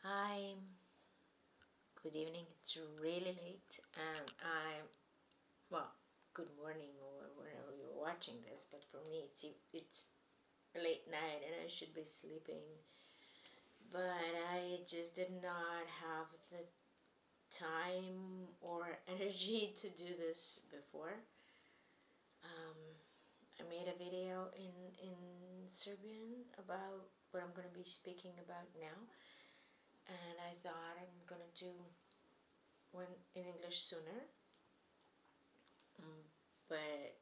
Hi, good evening. It's really late, and well, good morning or whenever you're watching this. But for me, it's late night, and I should be sleeping. But I just did not have the time or energy to do this before. I made a video in Serbian about what I'm going to be speaking about now, and I thought I'm going to do one in English sooner. But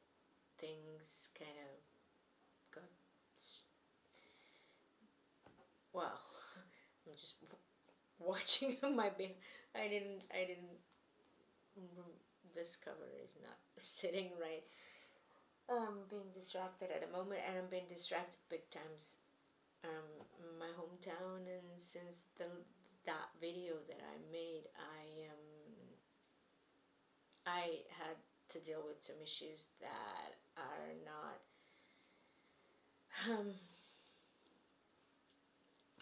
things kind of got well. I'm just watching my beer. I didn't. This cover is not sitting right. I'm being distracted at the moment, and I'm being distracted big times. My hometown, and since that video that I made, I had to deal with some issues that are not.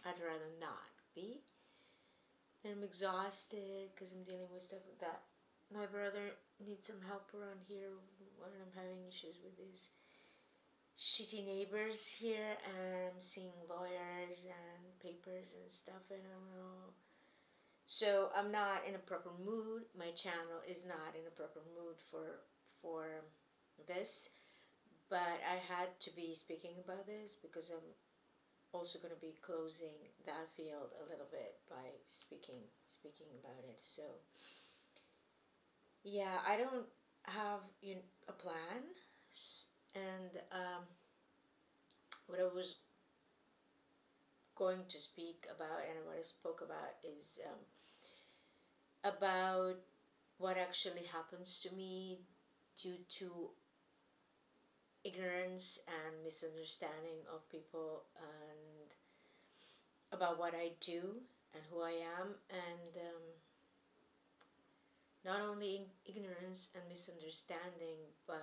I'd rather not be. And I'm exhausted because I'm dealing with stuff that my brother needs some help around here when I'm having issues with these shitty neighbors here, and I'm seeing lawyers and papers and stuff, and I don't know. So I'm not in a proper mood. My channel is not in a proper mood for this, but I had to be speaking about this because I'm also going to be closing that field a little bit by speaking about it. So yeah, I don't have a plan, and what I was going to speak about and what I spoke about is about what actually happens to me due to ignorance and misunderstanding of people, and about what I do and who I am, and not only ignorance and misunderstanding, but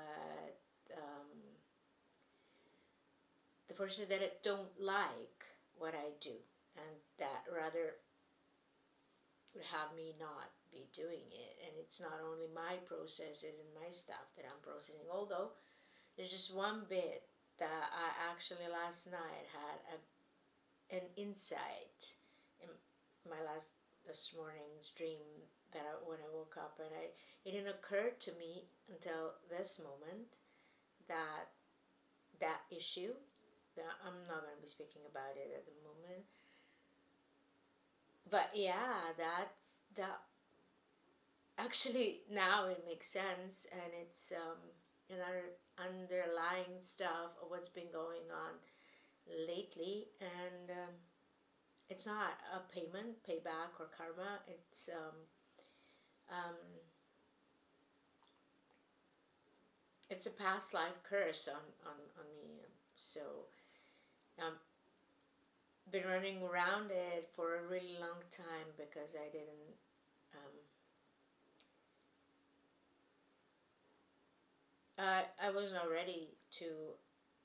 the person that don't like what I do, and that rather would have me not be doing it. And it's not only my processes and my stuff that I'm processing, although there's just one bit that I actually last night had an insight in my this morning's dream, that when I woke up, and it didn't occur to me until this moment that that issue, that I'm not going to be speaking about it at the moment, but yeah, that actually now it makes sense, and it's another underlying stuff of what's been going on lately, and it's not a payback, or karma. Um, it's a past life curse on me. So I've been running around it for a really long time because I was not ready to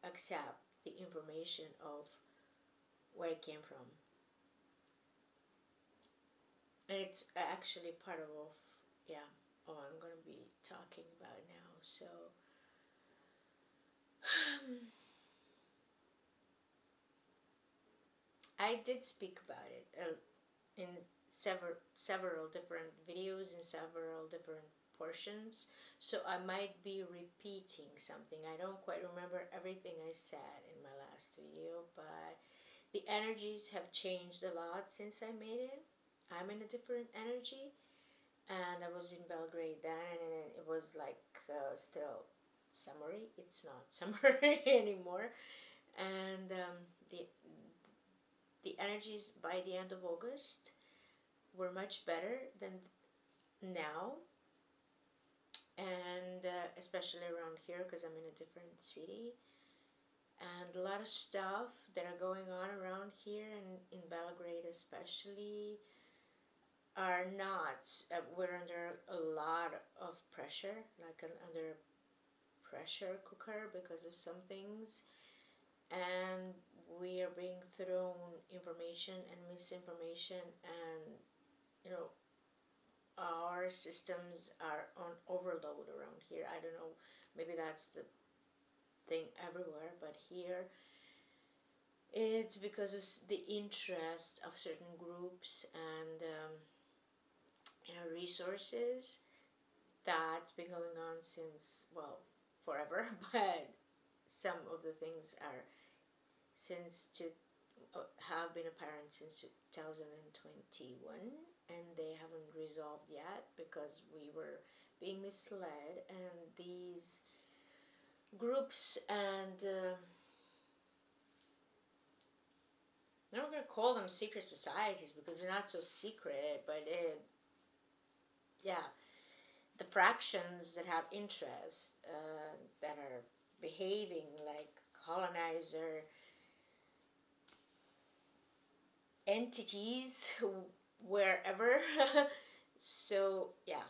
accept the information of where it came from, and it's actually part of, yeah, what I'm gonna be talking about now. So I did speak about it in several different videos, in several different portions, so I might be repeating something. I don't quite remember everything I said in my last video, but the energies have changed a lot since I made it. I'm in a different energy, and I was in Belgrade then, and it was like still summery. It's not summer anymore, and the energies by the end of August were much better than now, and especially around here because I'm in a different city, and a lot of stuff that are going on around here, and in Belgrade especially, are not. We're under a lot of pressure, like under pressure cooker because of some things, and we are being thrown information and misinformation, and you know, our systems are on overload around here. I don't know, maybe that's the thing everywhere, but here it's because of the interest of certain groups and resources that's been going on since, well, forever. But some of the things are since to have been apparent since 2021, and they haven't resolved yet because we were being misled, and these groups and I'm not going to call them secret societies because they're not so secret, but yeah, the fractions that have interest, that are behaving like colonizer entities wherever. So yeah,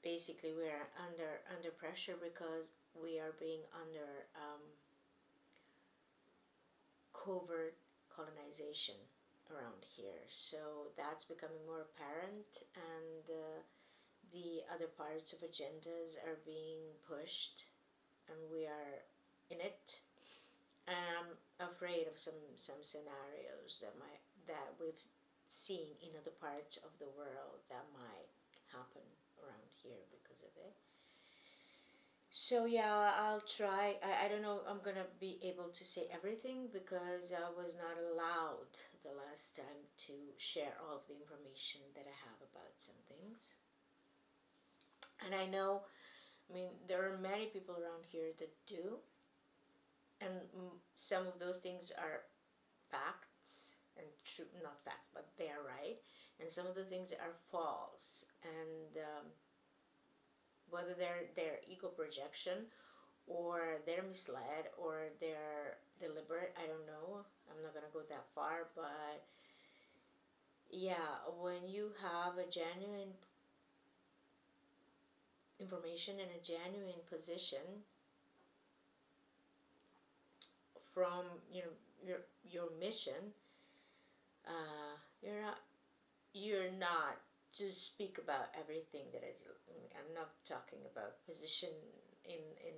basically we're under pressure because we are being under covert colonization around here. So that's becoming more apparent, and the other parts of agendas are being pushed, and we are in it. And I'm afraid of some scenarios that we've seen in other parts of the world that might happen around here because of it. So yeah, I'll try. I don't know I'm gonna be able to say everything because I was not allowed the last time to share all of the information that I have about some things. And I know, I mean, there are many people around here that do, and some of those things are facts and true, not facts, but they are right, and some of the things are false, and whether they're ego projection or they're misled or they're deliberate, I don't know. I'm not gonna go that far, but yeah, when you have a genuine information and a genuine position from your mission, you're not to speak about everything that is. I'm not talking about position in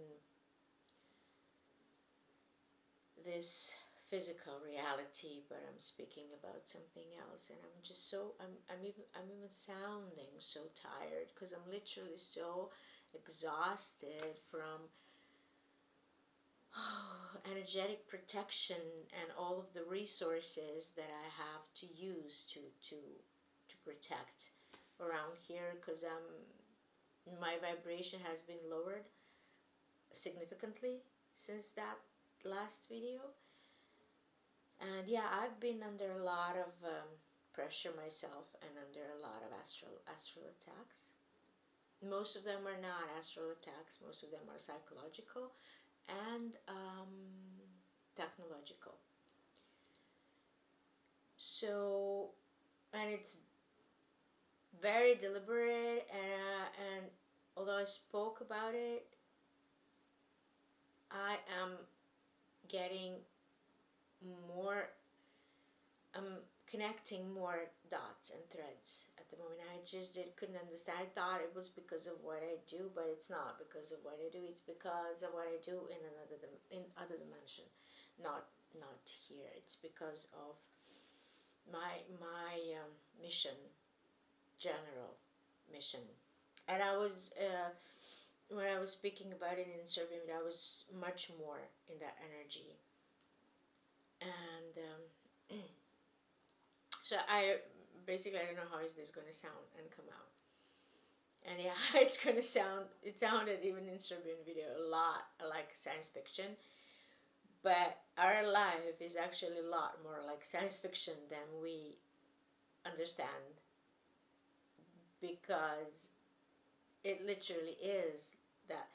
this physical reality, but I'm speaking about something else. And I'm just so I'm even sounding so tired because I'm literally so exhausted from energetic protection and all of the resources that I have to use to protect around here, because my vibration has been lowered significantly since that last video. And yeah, I've been under a lot of pressure myself and under a lot of astral attacks. Most of them are not astral attacks. Most of them are psychological and technological. So, and it's very deliberate, and although I spoke about it, I am getting more, I'm connecting more dots and threads at the moment. I just couldn't understand. I thought it was because of what I do, but it's not because of what I do. It's because of what I do in other dimension, not here. It's because of my mission, general mission. And I was when I was speaking about it in Serbian, I was much more in that energy. And so I don't know how is this going to sound and come out. And yeah, it sounded even in Serbian video a lot like science fiction, but our life is actually a lot more like science fiction than we understand, because it literally is that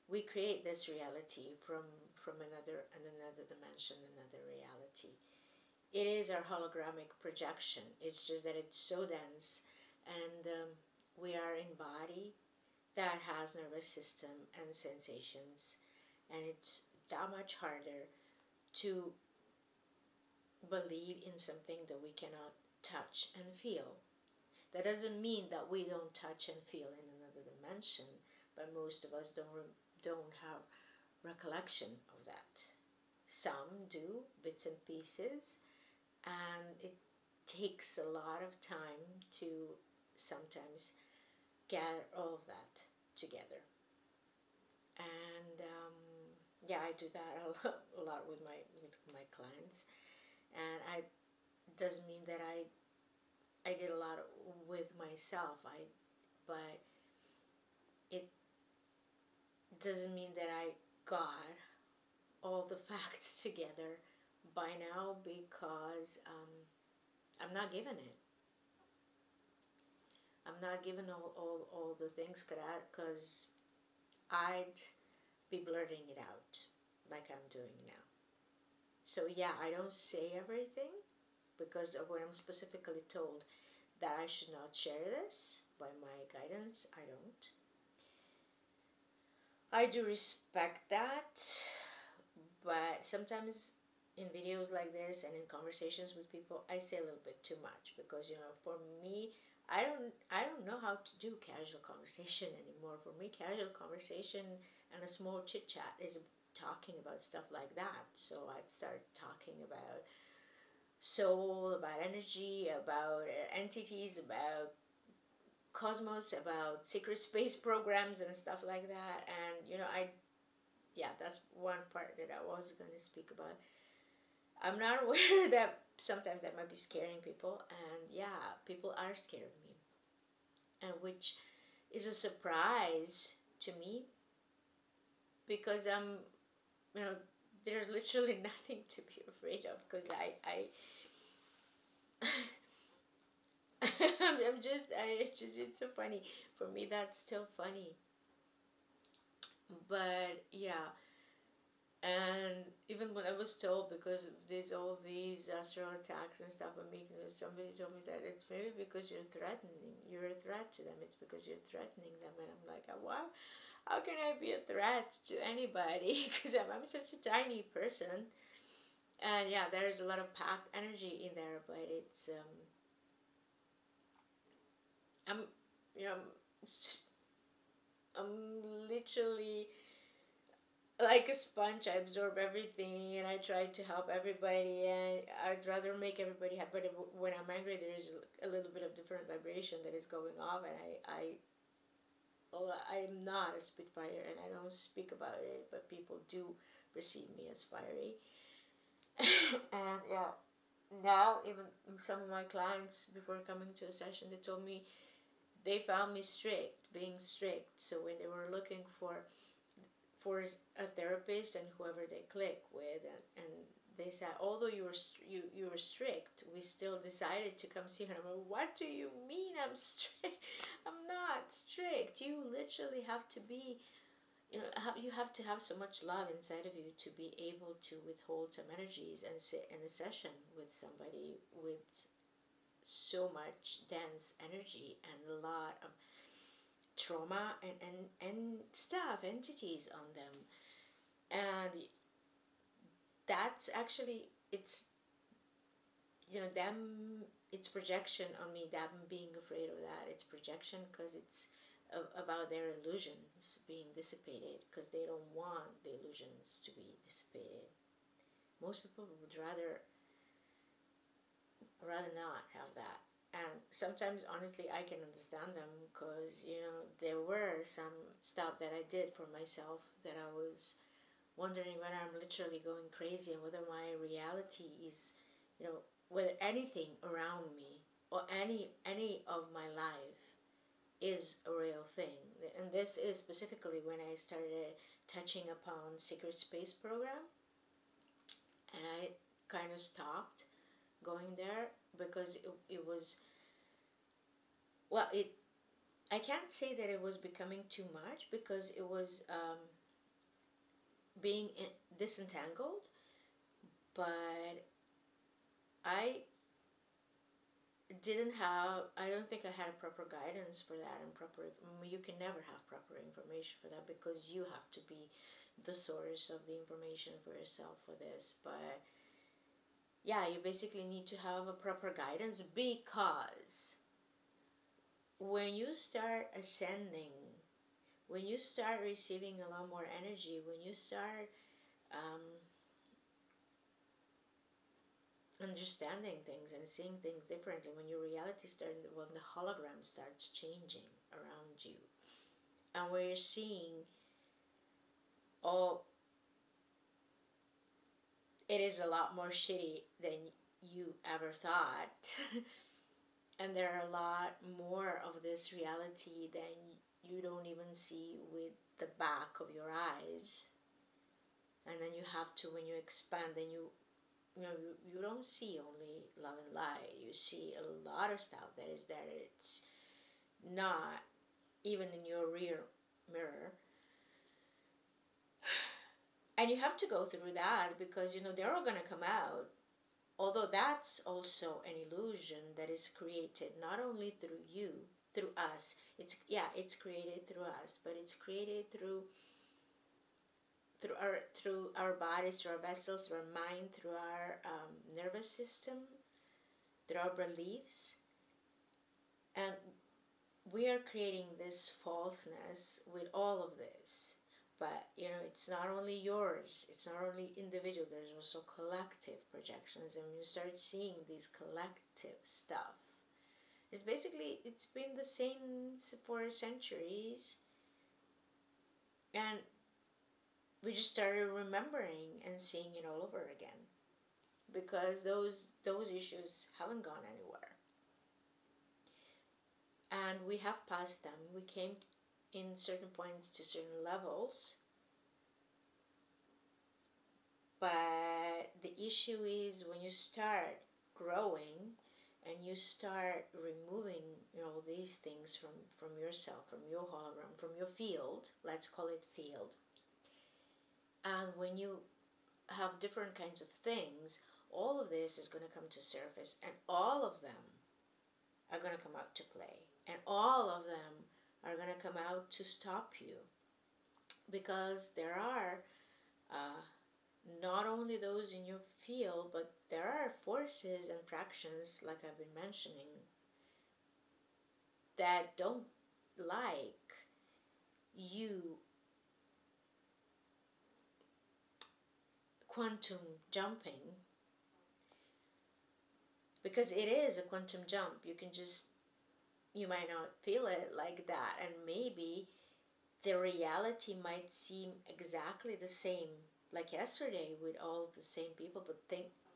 we create this reality from another dimension, another reality. It is our hologramic projection. It's just that it's so dense, and we are in body that has nervous system and sensations, and it's that much harder to believe in something that we cannot touch and feel. That doesn't mean that we don't touch and feel in another dimension, but most of us don't have recollection of that. Some do, bits and pieces, and it takes a lot of time to sometimes gather all of that together. And yeah, I do that a lot with my clients, and I doesn't mean that I did a lot with myself. But it doesn't mean that I got all the facts together by now, because I'm not given it. I'm not given all the things, because I'd be blurting it out like I'm doing now. So yeah, I don't say everything, because of when I'm specifically told that I should not share this by my guidance, I don't. I do respect that, but sometimes in videos like this and in conversations with people, I say a little bit too much, because for me, I don't know how to do casual conversation anymore. For me, casual conversation and a small chit chat is talking about stuff like that. So I'd start talking about soul, about energy, about entities, about cosmos, about secret space programs and stuff like that. And yeah, that's one part that I was going to speak about. I'm not aware that sometimes I might be scaring people, and yeah, people are scared of me, and which is a surprise to me, because you know, there's literally nothing to be afraid of, because it's so funny. For me, that's still funny. But yeah, and even when I was told, because of all these astral attacks and stuff I'm making, somebody told me that it's maybe because you're a threat to them. It's because you're threatening them. And I'm like, wow, how can I be a threat to anybody? Because I'm such a tiny person. And yeah, there's a lot of packed energy in there, but it's I'm you know I'm literally like a sponge. I absorb everything, and I try to help everybody, and I'd rather make everybody happy. But when I'm angry, there is a little bit of different vibration that is going off, and I'm not a spitfire, and I don't speak about it, but people do perceive me as fiery. And yeah, now even some of my clients, before coming to a session, they told me they found me being strict. So when they were looking for a therapist and whoever they click with, and they said, although you were strict, we still decided to come see her. I'm like, what do you mean I'm strict? I'm not strict. You literally have to be, you have to have so much love inside of you to be able to withhold some energies and sit in a session with somebody with so much dense energy and a lot of trauma and stuff, entities on them. And that's actually, it's, them, it's projection on me, them being afraid of that. It's projection, because it's about their illusions being dissipated, because they don't want the illusions to be dissipated. Most people would rather not have that. And sometimes, honestly, I can understand them, because there were some stuff that I did for myself that I was wondering whether I'm literally going crazy, and whether my reality is, whether anything around me or any of my life is a real thing. And this is specifically when I started touching upon secret space program, and I kind of stopped going there, because it was, well, I can't say that it was becoming too much, because it was being disentangled, but I I don't think I had a proper guidance for that, and you can never have proper information for that, because you have to be the source of the information for yourself for this. But yeah, you basically need to have a proper guidance, because when you start ascending, when you start receiving a lot more energy, when you start um, understanding things and seeing things differently, when your reality starts, when the hologram starts changing around you, and where you're seeing, oh, it is a lot more shitty than you ever thought. And there are a lot more of this reality than you don't even see with the back of your eyes. And then you have to, when you expand, then you don't see only love and light. You see a lot of stuff that is there. It's not even in your rear mirror. And you have to go through that, because they're all going to come out. Although that's also an illusion that is created not only through you, through us. It's created through us, but it's created through our bodies, through our vessels, through our mind, through our nervous system, through our beliefs. And we are creating this falseness with all of this. But it's not only yours, it's not only individual, there's also collective projections. And you start seeing these collective stuff, it's been the same for centuries. And we just started remembering and seeing it all over again, because those issues haven't gone anywhere. And we have passed them. We came in certain points to certain levels. But the issue is, when you start growing and you start removing these things from yourself, from your hologram, from your field, let's call it field. And when you have different kinds of things, all of this is going to come to surface, and all of them are going to come out to play, and all of them are going to come out to stop you, because there are not only those in your field, but there are forces and fractions, like I've been mentioning, that don't like you quantum jumping, because it is a quantum jump. You might not feel it like that, and maybe the reality might seem exactly the same like yesterday with all the same people,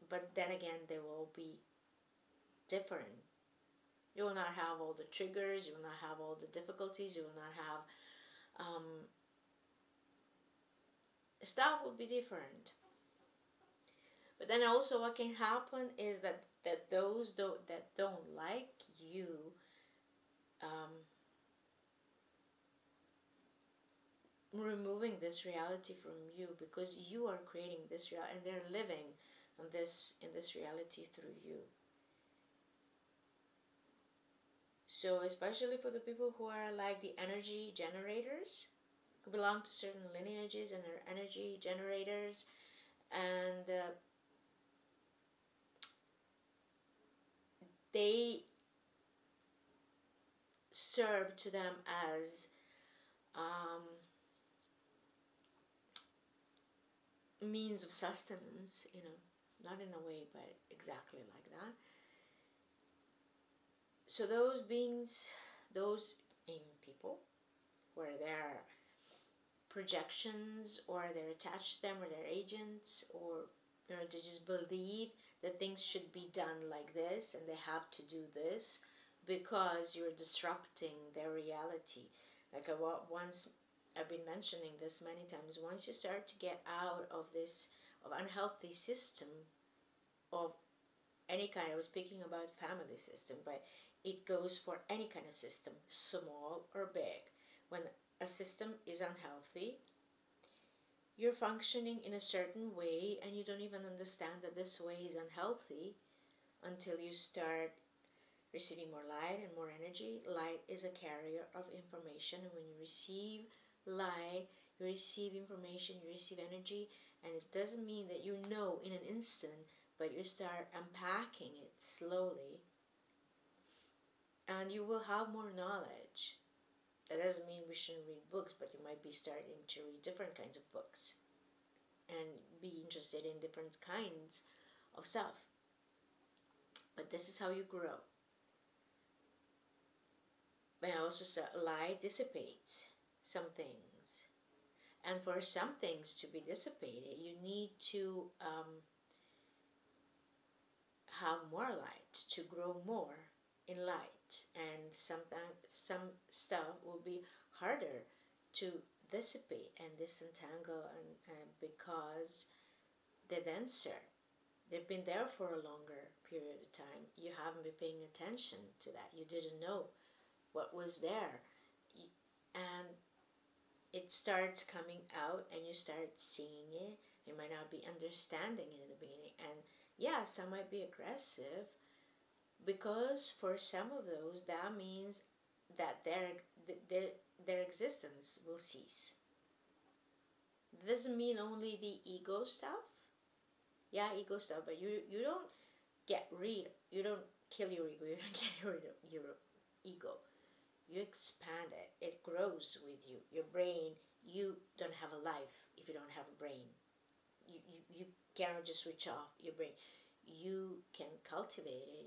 but then again, they will be different. You will not have all the triggers, you will not have all the difficulties, you will not have stuff will be different. But then also, what can happen is that those that don't like you removing this reality from you, because you are creating this reality, and they're living in this reality through you. So especially for the people who are like the energy generators, who belong to certain lineages and are energy generators, and they serve to them as means of sustenance, not in a way, but exactly like that. So those beings, those people, where they're projections, or they're attached to them, or they're agents, or they just believe that things should be done like this, and they have to do this because you're disrupting their reality. Like once I've been mentioning this many times, once you start to get out of this unhealthy system of any kind, I was speaking about family system, but it goes for any kind of system, small or big. When a system is unhealthy, you're functioning in a certain way, and you don't even understand that this way is unhealthy until you start receiving more light and more energy. Light is a carrier of information, and when you receive light, you receive information, you receive energy, and it doesn't mean that you know in an instant, but you start unpacking it slowly, and you will have more knowledge. That doesn't mean we shouldn't read books, but you might be starting to read different kinds of books and be interested in different kinds of stuff. But this is how you grow. And also, light dissipates some things. And for some things to be dissipated, you need to have more light, to grow more in light. And sometimes some stuff will be harder to dissipate and disentangle, and because they're denser. They've been there for a longer period of time. You haven't been paying attention to that. You didn't know what was there. And it starts coming out and you start seeing it. You might not be understanding it in the beginning. And yeah, some might be aggressive, because for some of those, that means that their existence will cease. It doesn't mean only the ego stuff. Yeah, ego stuff, but you don't you don't kill your ego, you don't get rid of your ego. You expand it. It grows with you. Your brain, you don't have a life if you don't have a brain. You cannot just switch off your brain. You can cultivate it.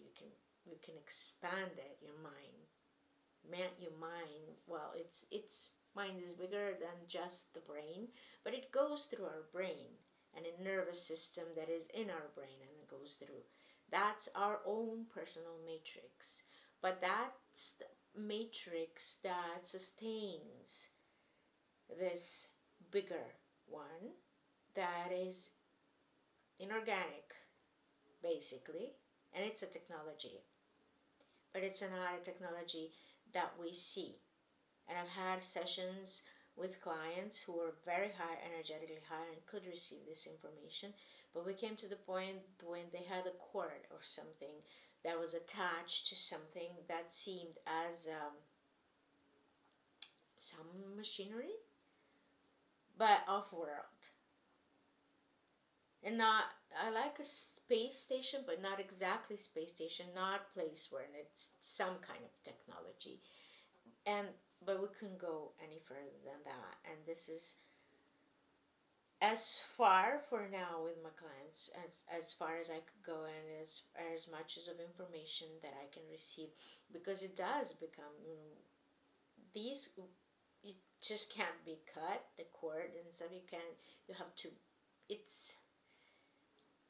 You can expand it. Your mind, your mind. Well, its mind is bigger than just the brain, but it goes through our brain and a nervous system that is in our brain, and it goes through. That's our own personal matrix. But that's the matrix that sustains this bigger one that is inorganic, basically, and it's a technology. But it's not a technology that we see. And I've had sessions with clients who were very high, energetically high, and could receive this information. But we came to the point when they had a cord or something that was attached to something that seemed as some machinery, but off-world. And not, I like a space station, but not exactly space station, not place where it's some kind of technology. But we couldn't go any further than that. And this is as far for now with my clients, as far as I could go, and as much as of information that I can receive, because it does become, these, you just can't be cut, the cord and stuff. You have to, it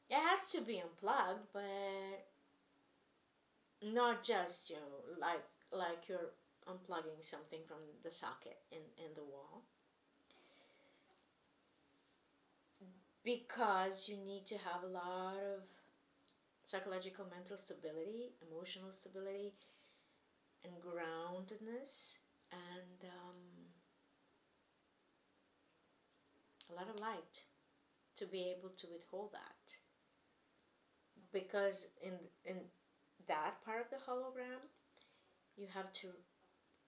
has to be unplugged, but not just, like you're unplugging something from the socket in the wall. Because you need to have a lot of psychological, mental stability, emotional stability, and groundedness, and a lot of light to be able to withhold that. Because in that part of the hologram, you have to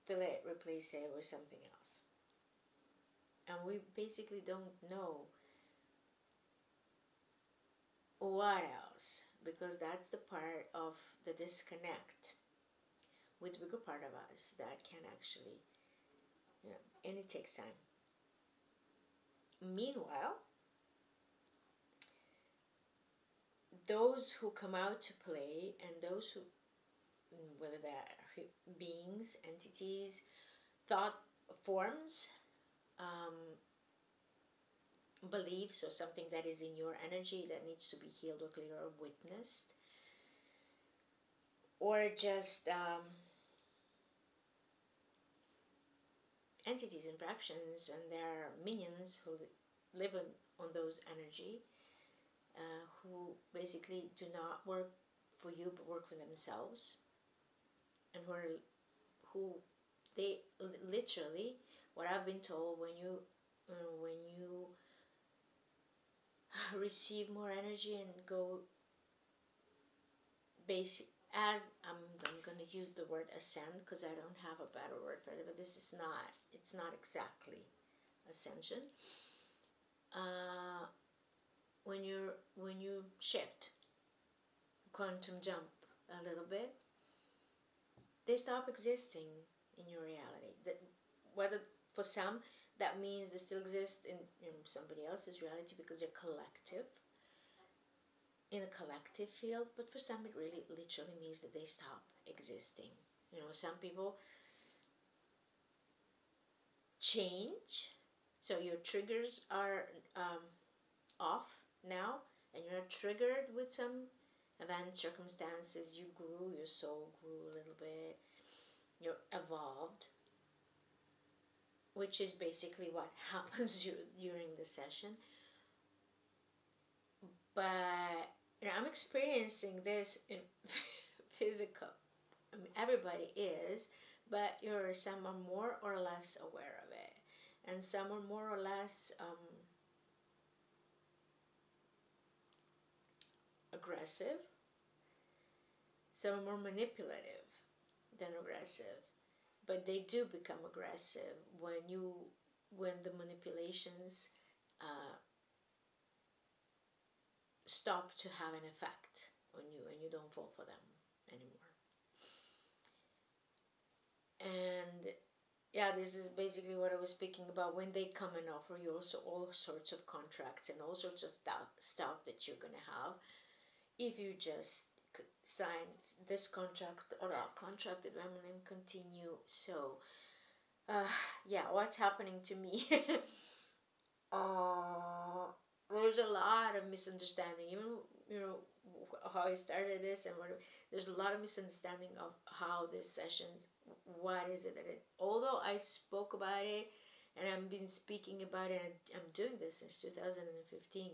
fill it, replace it with something else. And we basically don't know what else, because that's the part of the disconnect with the bigger part of us that can actually, and it takes time. Meanwhile, those who come out to play, and those who, whether they're beings, entities, thought forms, beliefs, or something that is in your energy that needs to be healed or cleared or witnessed, or just entities and fractions and their minions who live on those energy, who basically do not work for you but work for themselves, and who they literally, what I've been told, when you receive more energy and go basic, as I'm going to use the word ascend because I don't have a better word for it, but it's not exactly ascension. When you shift quantum jump a little bit, they stop existing in your reality. That whether for some that means they still exist in somebody else's reality because they're collective, in a collective field, but for some it really literally means that they stop existing. Some people change, so your triggers are off now, and you're triggered with some event, circumstances. You grew, your soul grew a little bit, you evolved, which is basically what happens during the session. But I'm experiencing this in physical. I mean, everybody is, but some are more or less aware of it, and some are more or less aggressive. Some are more manipulative than aggressive, but they do become aggressive when the manipulations stop to have an effect on you and you don't fall for them anymore. And yeah, this is basically what I was speaking about, when they come and offer you also all sorts of contracts and all sorts of stuff that you're going to have if you just sign this contract or that contract that I'm going to continue. So yeah, what's happening to me? There's a lot of misunderstanding, even how I started this, and there's a lot of misunderstanding of how these sessions, what is it that although I spoke about it and I've been speaking about it, and I'm doing this since 2015,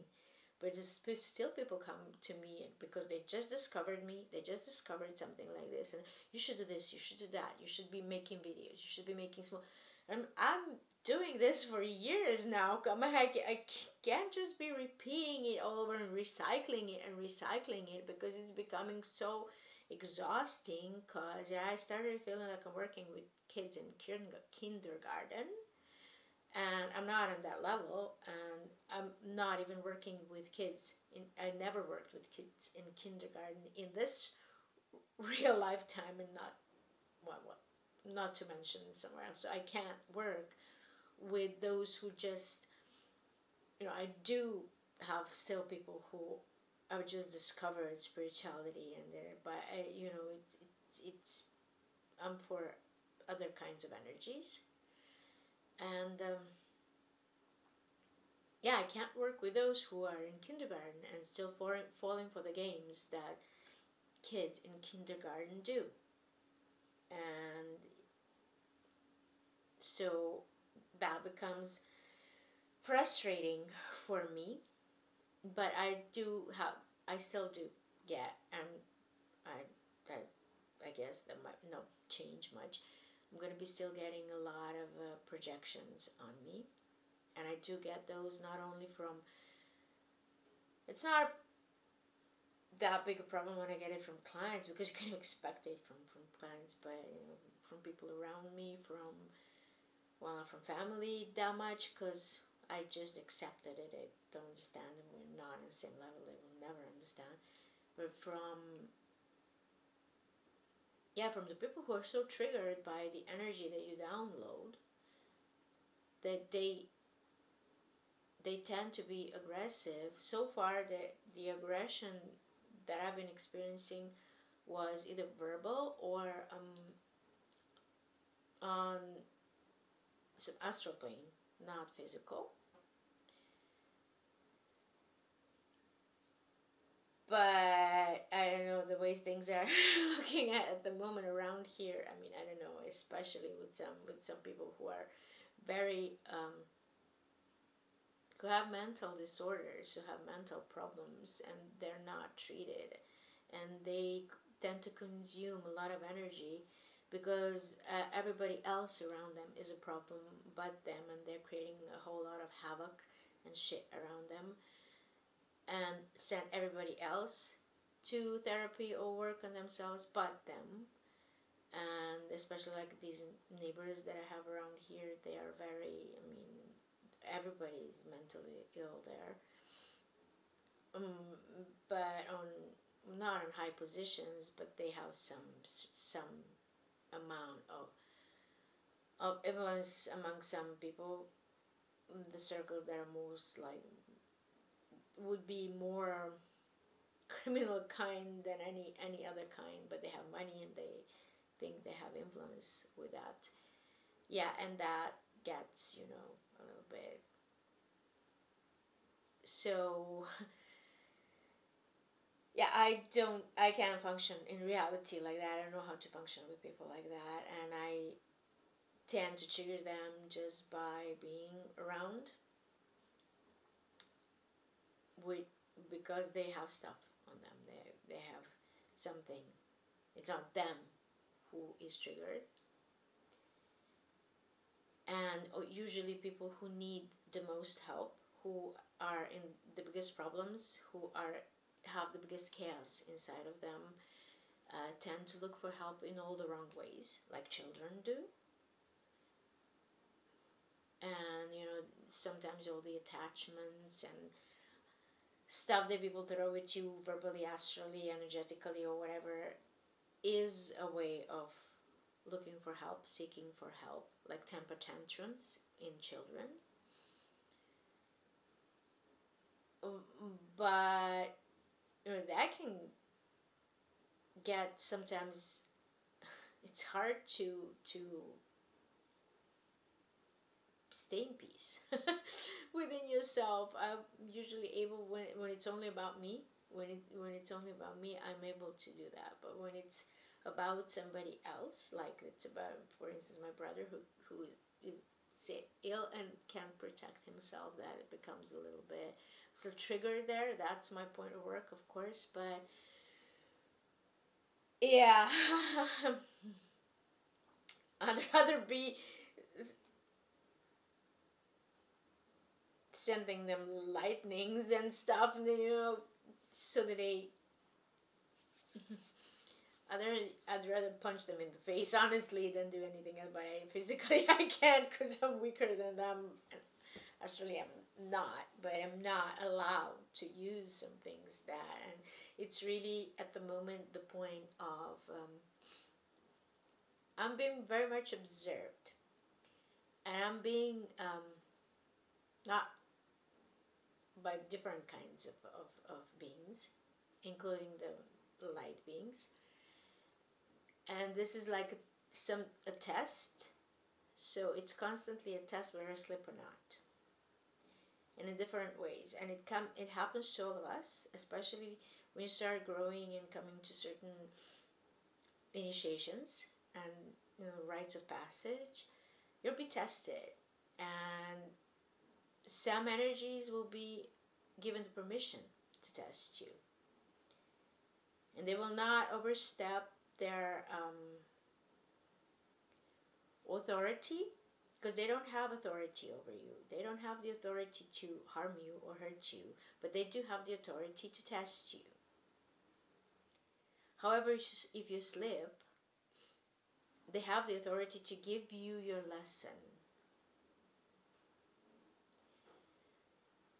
but still people come to me because they just discovered me, they just discovered something like this, and you should do this, you should do that, you should be making videos, you should be making small. I'm doing this for years now. I can't just be repeating it all over and recycling it because it's becoming so exhausting. Because I started feeling like I'm working with kids in kindergarten, and I'm not on that level, and I'm not even working with kids. I never worked with kids in kindergarten in this real lifetime, and not to mention somewhere else. So I can't work with those who just, I do have still people who have just discovered spirituality, and but it's I'm for other kinds of energies, and yeah, I can't work with those who are in kindergarten and still falling for the games that kids in kindergarten do. And so that becomes frustrating for me, but I still do get, and I, I guess that might not change much. I'm going to be still getting a lot of projections on me, and I do get those not only from, it's not that big a problem when I get it from clients, because you can expect it from clients, but from people around me, not from family that much, because I just accepted it. I don't understand, and we're not on the same level. They will never understand. But from the people who are so triggered by the energy that you download, that they tend to be aggressive. So far, the aggression that I've been experiencing was either verbal or on some astral plane, not physical. But I don't know, the way things are looking at the moment around here. I mean, I don't know, especially with some people who are very who have mental disorders, who have mental problems, and they're not treated, and they tend to consume a lot of energy because everybody else around them is a problem but them, and they're creating a whole lot of havoc and shit around them, and send everybody else to therapy or work on themselves but them. And especially like these neighbors that I have around here, they are very, I mean, everybody is mentally ill there. But on not in high positions, but they have some amount of influence among some people. The circles that are most like would be more criminal kind than any other kind, but they have money and they think they have influence with that. Yeah, and that gets, a little bit. So yeah, I can't function in reality like that. I don't know how to function with people like that, and I tend to trigger them just by being around with, because they have stuff on them. They have something. It's not them who is triggered. And usually people who need the most help, who are in the biggest problems, who are have the biggest chaos inside of them, tend to look for help in all the wrong ways, like children do. And sometimes all the attachments and stuff that people throw at you verbally, astrally, energetically, or whatever, is a way of looking for help, seeking for help, like temper tantrums in children. But that can get, sometimes it's hard to stay in peace within yourself. I'm usually able, when it's only about me, when it's only about me, I'm able to do that. But when it's about somebody else, like it's about, for instance, my brother who is say ill and can't protect himself, that it becomes a little bit so triggered there. That's my point of work, of course. But yeah, I'd rather be sending them lightnings and stuff, so that they I'd rather punch them in the face, honestly, than do anything else. But physically I can't, because I'm weaker than them. Astrally I'm not, but I'm not allowed to use some things that, and it's really at the moment the point of I'm being very much observed, and I'm being not by different kinds of beings, including the light beings. And this is like a test. So it's constantly a test whether I slip or not, and in different ways. And it happens to all of us, especially when you start growing and coming to certain initiations and rites of passage. You'll be tested, and some energies will be given the permission to test you, and they will not overstep their authority, because they don't have authority over you. They don't have the authority to harm you or hurt you, but they do have the authority to test you. However, if you slip, they have the authority to give you your lesson.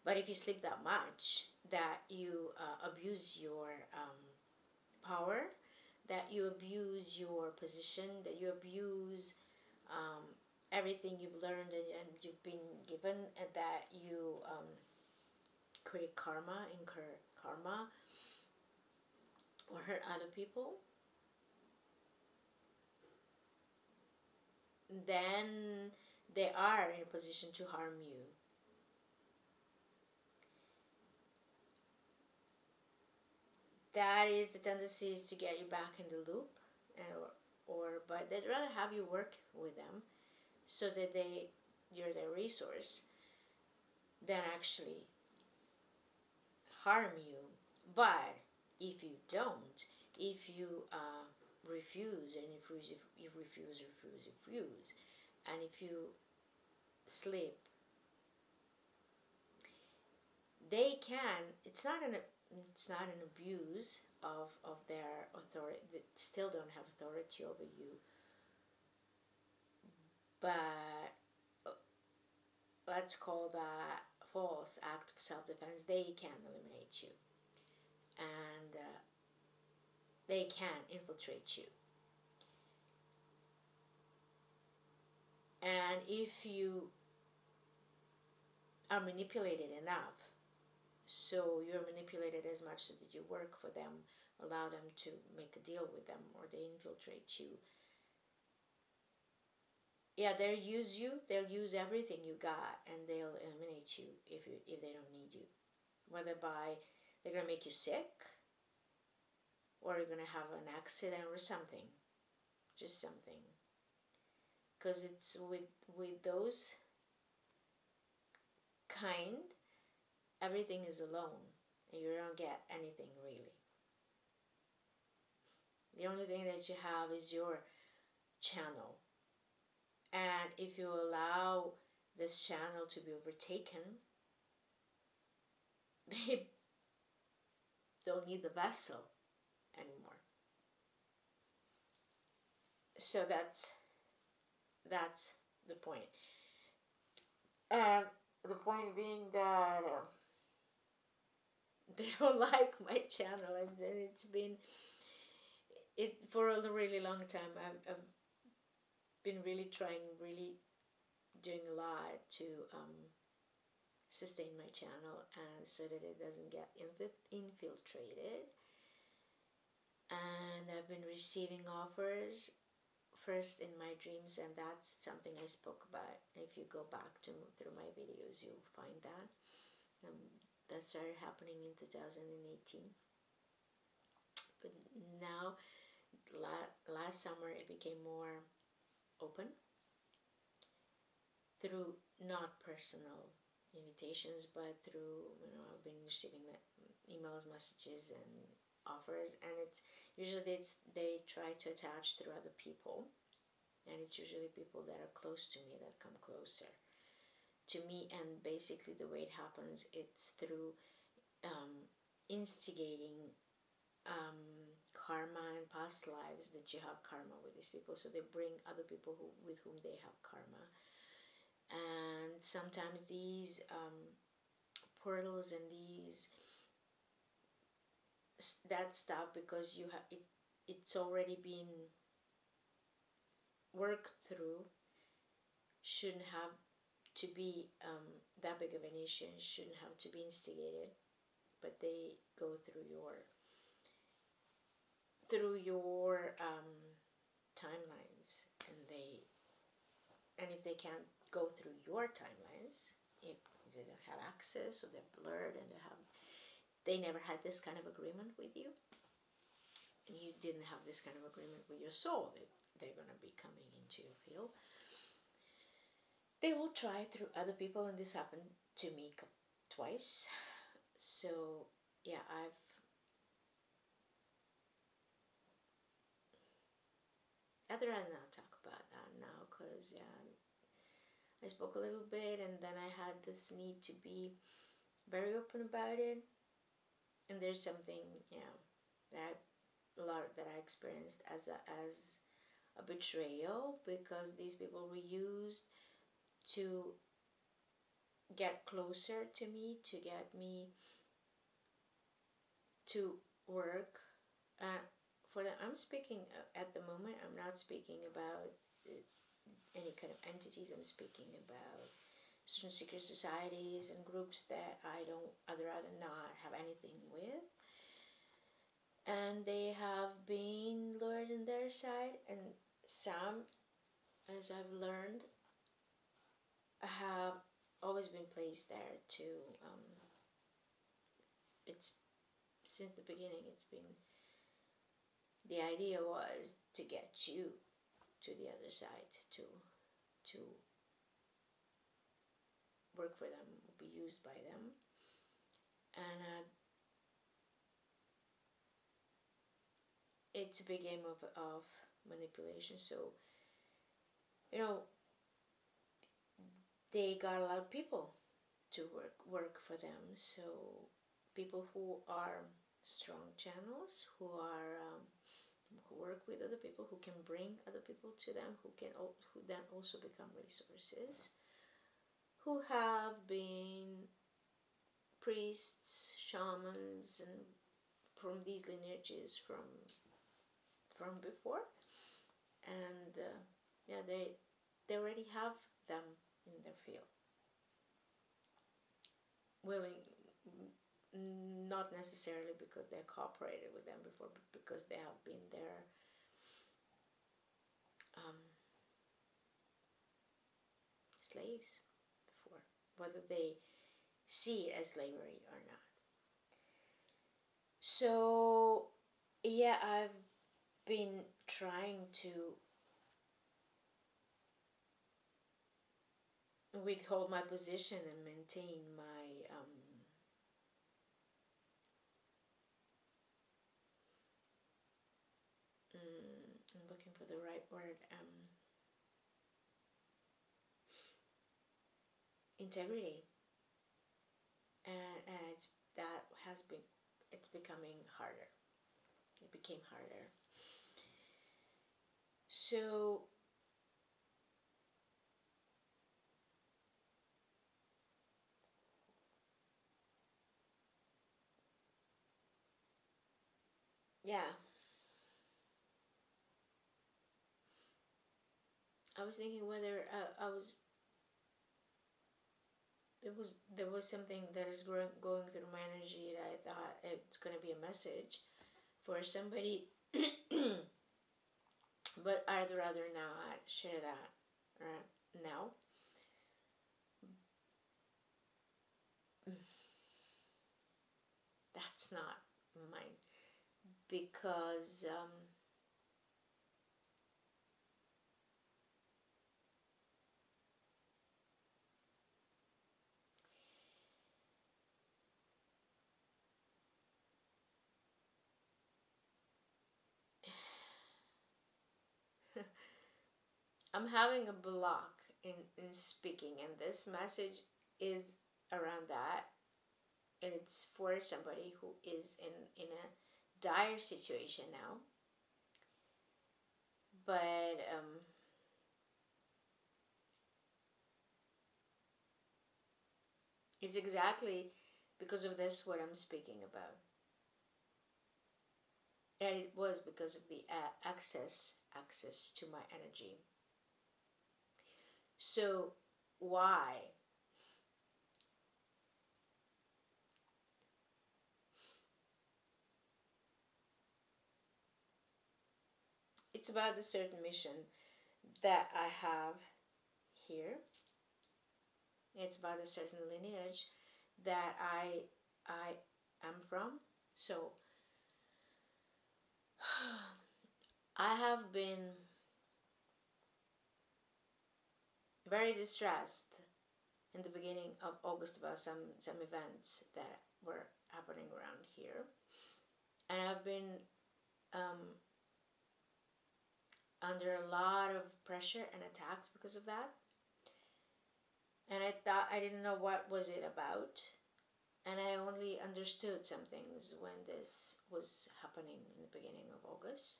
But if you slip that much that you abuse your power, that you abuse your position, that you abuse everything you've learned and you've been given, and that you create karma, incur karma, or hurt other people, then they are in a position to harm you. That is, the tendency is to get you back in the loop, but they'd rather have you work with them so that you're their resource than actually harm you. But if you don't, if you refuse, and if you refuse, and if you slip, they can. It's not an abuse of their authority. They still don't have authority over you, but let's call that false act of self-defense. They can eliminate you, and they can infiltrate you. And if you are manipulated enough, so you're manipulated as much so that you work for them, allow them to make a deal with them, or they infiltrate you, yeah, they'll use everything you got, and they'll eliminate you if they don't need you. Whether by they're gonna make you sick, or you're gonna have an accident or something, just something. Because it's with those kind, everything is alone, and you don't get anything really. The only thing that you have is your channel, and if you allow this channel to be overtaken, they don't need the vessel anymore. So that's the point. And the point being that they don't like my channel, and it's been it for a really long time. I've been really trying, really doing a lot to sustain my channel, and so that it doesn't get infiltrated. And I've been receiving offers first in my dreams, and that's something I spoke about. If you go back through my videos, you'll find that. That started happening in 2018, but now last summer it became more open through not personal invitations, but through, I've been receiving emails, messages, and offers, and it's usually they try to attach through other people, and it's usually people that are close to me that come closer to me. And basically the way it happens, it's through instigating karma and past lives, that you have karma with these people, so they bring other people with whom they have karma. And sometimes these portals and that stuff, because you have it's already been worked through, shouldn't have to be that big of an issue, and shouldn't have to be instigated, but they go through your timelines, and if they can't go through your timelines, if they don't have access, or they're blurred, and they never had this kind of agreement with you, and you didn't have this kind of agreement with your soul, they're going to be coming into your field, they will try through other people. And this happened to me twice. So yeah, I'd rather not talk about that now, because yeah, I spoke a little bit, and then I had this need to be very open about it. And there's something, that I experienced as a betrayal, because these people were used to get closer to me, to get me to work for them. I'm speaking at the moment, I'm not speaking about any kind of entities. I'm speaking about certain secret societies and groups that I'd rather not have anything with. And they have been lured in their side, and some, as I've learned, have always been placed there to it's since the beginning. It's been, the idea was to get you to the other side, to work for them, be used by them. And it's a big game of manipulation. So they got a lot of people to work for them. So people who are strong channels, who work with other people, who can bring other people to them, who then also become resources, who have been priests, shamans, and from these lineages, from from before, and yeah, they already have them in their field, willing, not necessarily because they cooperated with them before, but because they have been their slaves before, whether they see it as slavery or not. So yeah, I've been trying to withhold my position and maintain my I'm looking for the right word, integrity, and that has been, it's becoming harder. It became harder. So yeah, I was thinking whether there was something that is going through my energy that I thought it's going to be a message for somebody, but I'd rather not share that now. That's not mine, because I'm having a block in speaking, and this message is around that, and it's for somebody who is in a dire situation now, but it's exactly because of this what I'm speaking about, and it was because of the access to my energy. So why? It's about the certain mission that I have here. It's about a certain lineage that I am from. So I have been very distressed in the beginning of August about some events that were happening around here, and I've been um, under a lot of pressure and attacks because of that. And I thought, I didn't know what was it about, and I only understood some things when this was happening in the beginning of August,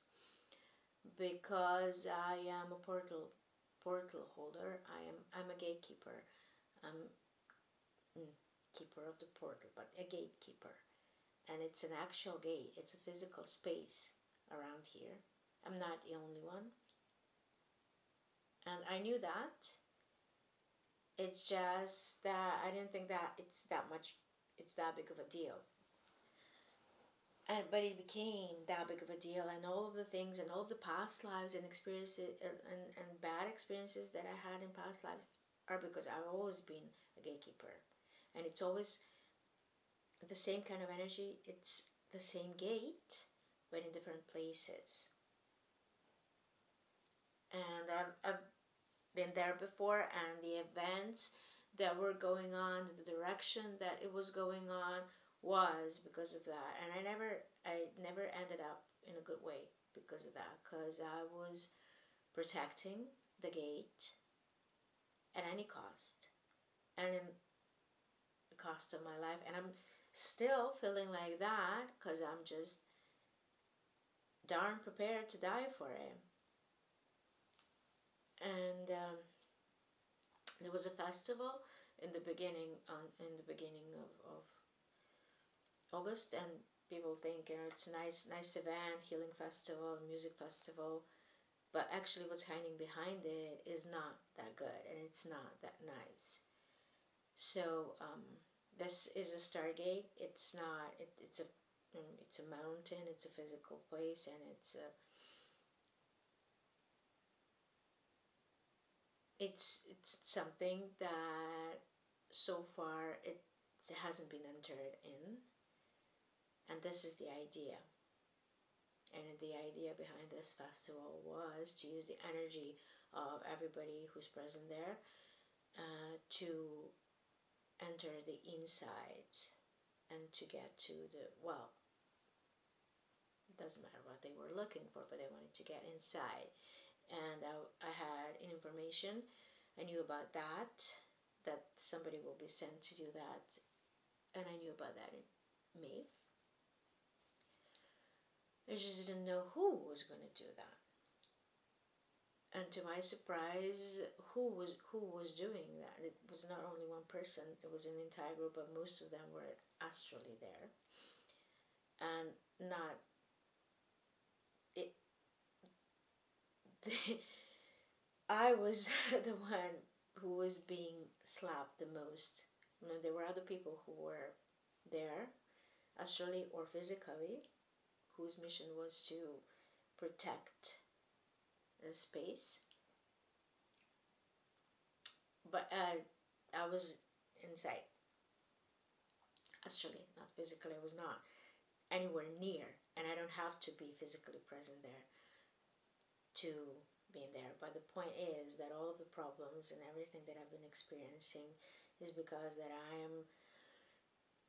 because I am a portal holder. I'm a gatekeeper. I'm keeper of the portal, but a gatekeeper, and it's an actual gate. It's a physical space around here. I'm not the only one, and I knew that. It's just that I didn't think that it's that big of a deal. But it became that big of a deal, and all of the things and all of the past lives and experiences and bad experiences that I had in past lives are because I've always been a gatekeeper, and it's always the same kind of energy. It's the same gate, but in different places. And I've been there before, and the events that were going on, the direction that it was going on was because of that. And I never ended up in a good way because of that, because I was protecting the gate at any cost, and in the cost of my life. And I'm still feeling like that because I'm just darn prepared to die for it. And there was a festival in the beginning of August, and People think, you know, it's a nice event, healing festival, music festival, but actually what's hiding behind it is not that good, and it's not that nice. So this is a Stargate. It's not. It's a mountain. It's a physical place, and it's something that so far it hasn't been entered in, and this is the idea. And the idea behind this festival was to use the energy of everybody who's present there to enter the insides and to get to the, well, it doesn't matter what they were looking for, but they wanted to get inside. And I had information, I knew about that somebody will be sent to do that, and I knew about that in May. I just didn't know who was going to do that. And to my surprise, who was doing that? It was not only one person, it was an entire group, but most of them were astrally there. And not it I was the one who was being slapped the most. You know, there were other people who were there, astrally or physically, whose mission was to protect the space. But I was inside, astrally, not physically. I was not anywhere near, and I don't have to be physically present there to be there. But the point is that all of the problems and everything that I've been experiencing is because that I am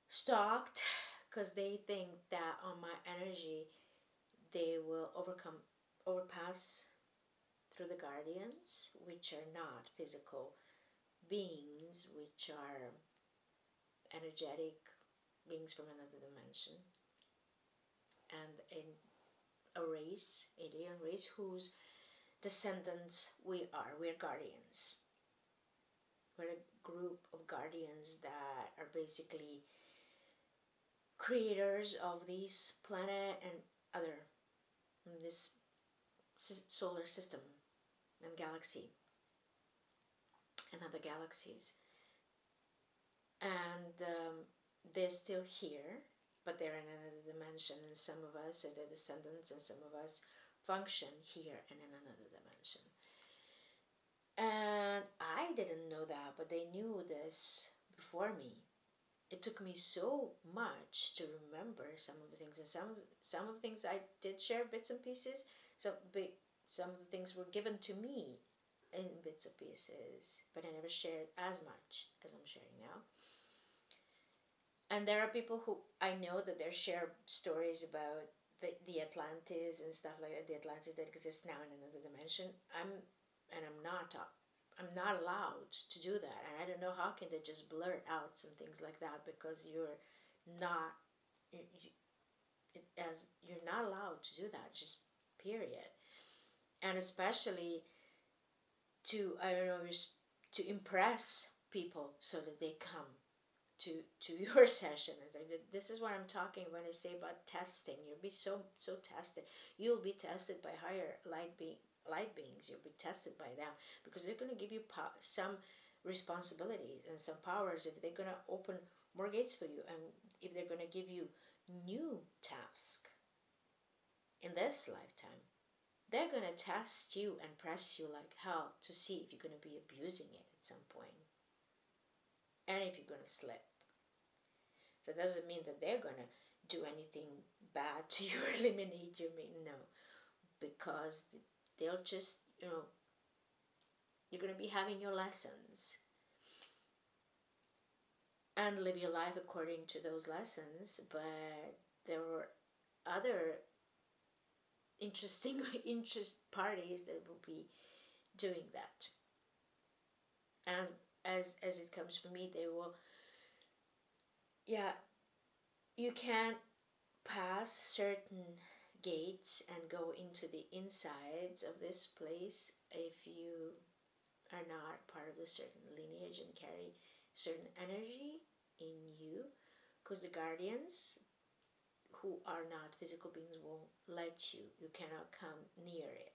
stalked, because they think that on my energy they will overpass through the guardians, which are not physical beings, which are energetic beings from another dimension, and a race, alien race, whose descendants we are. We're guardians. We're a group of guardians that are basically creators of this planet and other, this solar system and galaxy and other galaxies. And they're still here, but they're in another dimension, and some of us are their descendants, and some of us function here and in another dimension. And I didn't know that, but they knew this before me. It took me so much to remember some of the things, and some of the things I did share bits and pieces. Some of the things were given to me in bits and pieces, but I never shared as much as I'm sharing now. And there are people who I know that they share stories about the Atlantis and stuff like that, the Atlantis that exists now in another dimension. I'm not allowed to do that, and I don't know how can they just blurt out some things like that, because you're not you're not allowed to do that, just period. And especially to, I don't know, to impress people so that they come to your session. And this is what I'm talking when I say about testing. You'll be so tested. You'll be tested by higher light beings. You'll be tested by them, because they're going to give you some responsibilities and some powers if they're going to open more gates for you, and if they're going to give you new tasks in this lifetime. They're going to test you and press you like hell to see if you're going to be abusing it at some point, and if you're going to slip. That doesn't mean that they're going to do anything bad to you or eliminate you. No, because they'll just, you're going to be having your lessons and live your life according to those lessons. But there were other interest parties that will be doing that. And as it comes for me, they will, you can't pass certain gates and go into the insides of this place if you are not part of the certain lineage and carry certain energy in you, because the guardians who are not physical beings won't let you. You cannot come near it.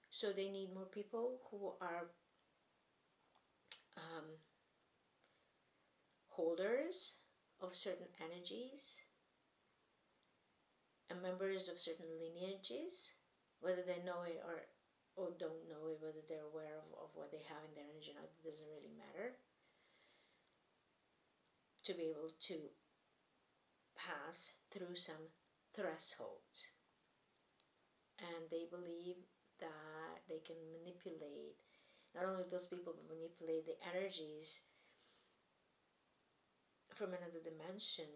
So they need more people who are holders of certain energies and members of certain lineages, whether they know it or don't know it, whether they're aware of what they have in their energy or not, it doesn't really matter, to be able to pass through some thresholds. And they believe that they can manipulate not only those people, but manipulate the energies from another dimension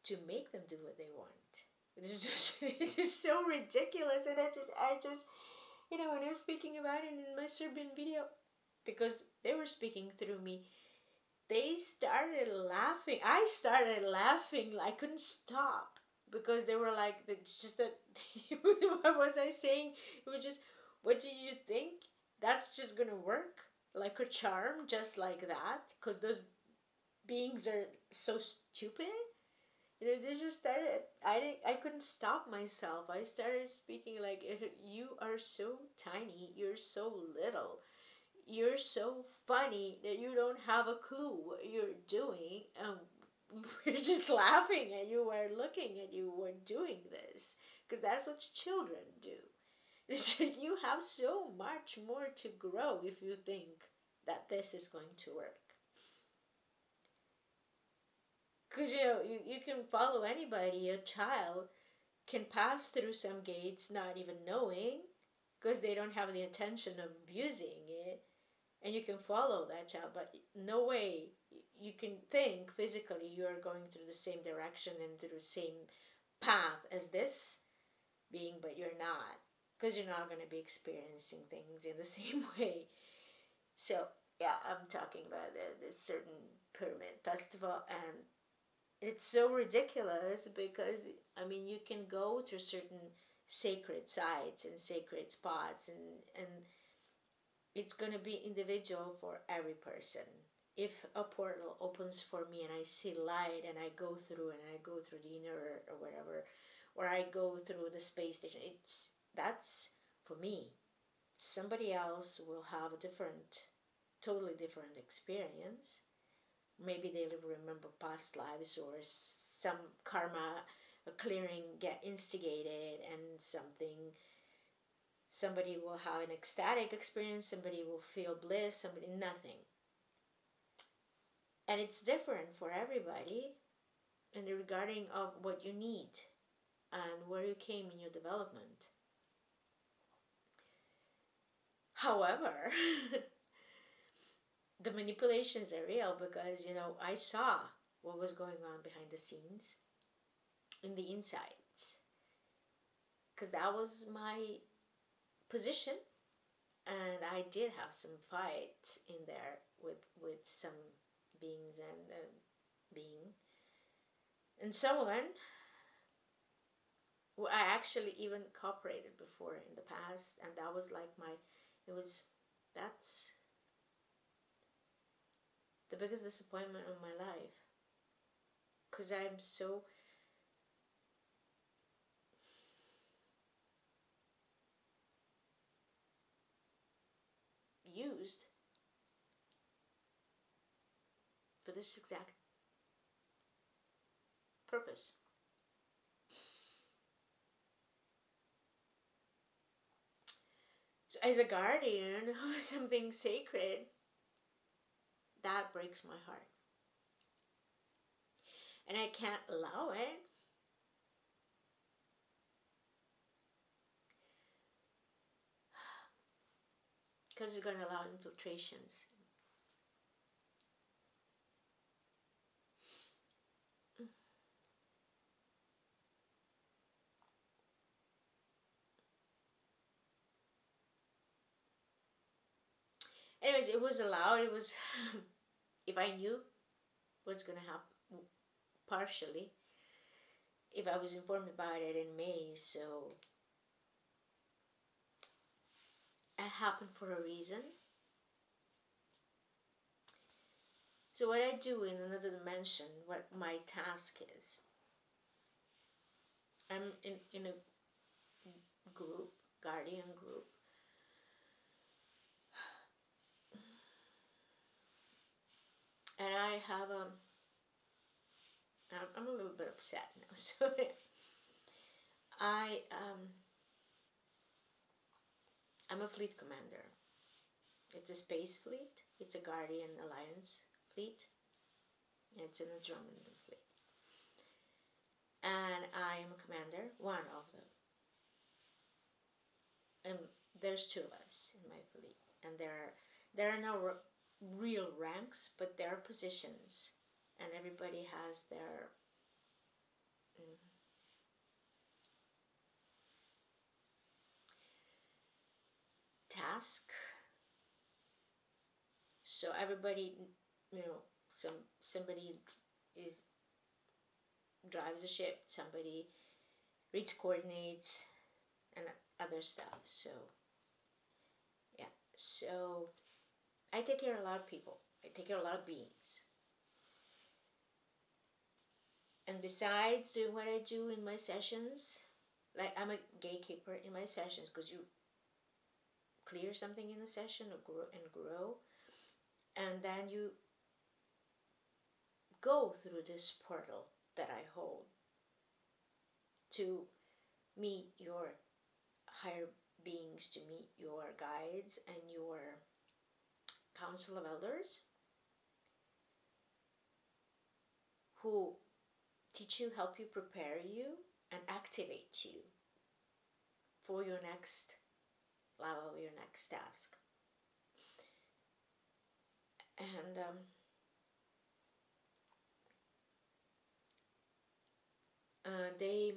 to make them do what they want. This is so ridiculous. And I just, when I was speaking about it in my Serbian video, because they were speaking through me, they started laughing. I started laughing. I couldn't stop because they were like, it's just that, what was I saying? It was just, what do you think? That's just gonna work like a charm, just like that? Because those beings are so stupid. They just started. I couldn't stop myself. I started speaking like, you are so tiny. You're so little. You're so funny that you don't have a clue what you're doing. We're just laughing at you. We're looking at you. We're doing this because that's what children do. It's like, you have so much more to grow if you think that this is going to work. Because you can follow anybody. A child can pass through some gates not even knowing, because they don't have the intention of abusing it, and you can follow that child, but no way you can think physically you are going through the same direction and through the same path as this being, but you're not, because you're not going to be experiencing things in the same way. So yeah, I'm talking about this certain pyramid festival, and it's so ridiculous because, you can go to certain sacred sites and sacred spots, and it's going to be individual for every person. If a portal opens for me and I see light and I go through the inner earth or whatever, or I go through the space station, that's for me. Somebody else will have a totally different experience. Maybe they'll remember past lives, or some karma, a clearing get instigated, and somebody will have an ecstatic experience, somebody will feel bliss, somebody nothing. And it's different for everybody, and regarding of what you need and where you came in your development. However, the manipulations are real because, I saw what was going on behind the scenes in the insides, because that was my position, and I did have some fight in there with some beings and being and someone who I actually even cooperated before in the past, and that was like that's the biggest disappointment of my life, because I'm so used for this exact purpose. So as a guardian of something sacred, that breaks my heart. And I can't allow it. Because it's going to allow infiltrations. Anyways, it was allowed. It was, if I knew what's going to happen, partially, if I was informed about it in May, so it happened for a reason. So what I do in another dimension, what my task is, I'm in a group, guardian group, and I have I'm a little bit upset now. So I I'm a fleet commander. It's a space fleet. It's a Guardian Alliance fleet. It's an Andromedan fleet. And I'm a commander, one of them. And there's two of us in my fleet. And there are no real ranks, but there are positions. And everybody has their task. So everybody, somebody is drives a ship, somebody reads coordinates, and other stuff. So yeah, so I take care of a lot of people. I take care of a lot of beings. And besides doing what I do in my sessions, like I'm a gatekeeper in my sessions, because you clear something in a session or grow, and then you go through this portal that I hold to meet your higher beings, to meet your guides and your council of elders, who teach you, help you, prepare you, and activate you for your next level, your next task. And they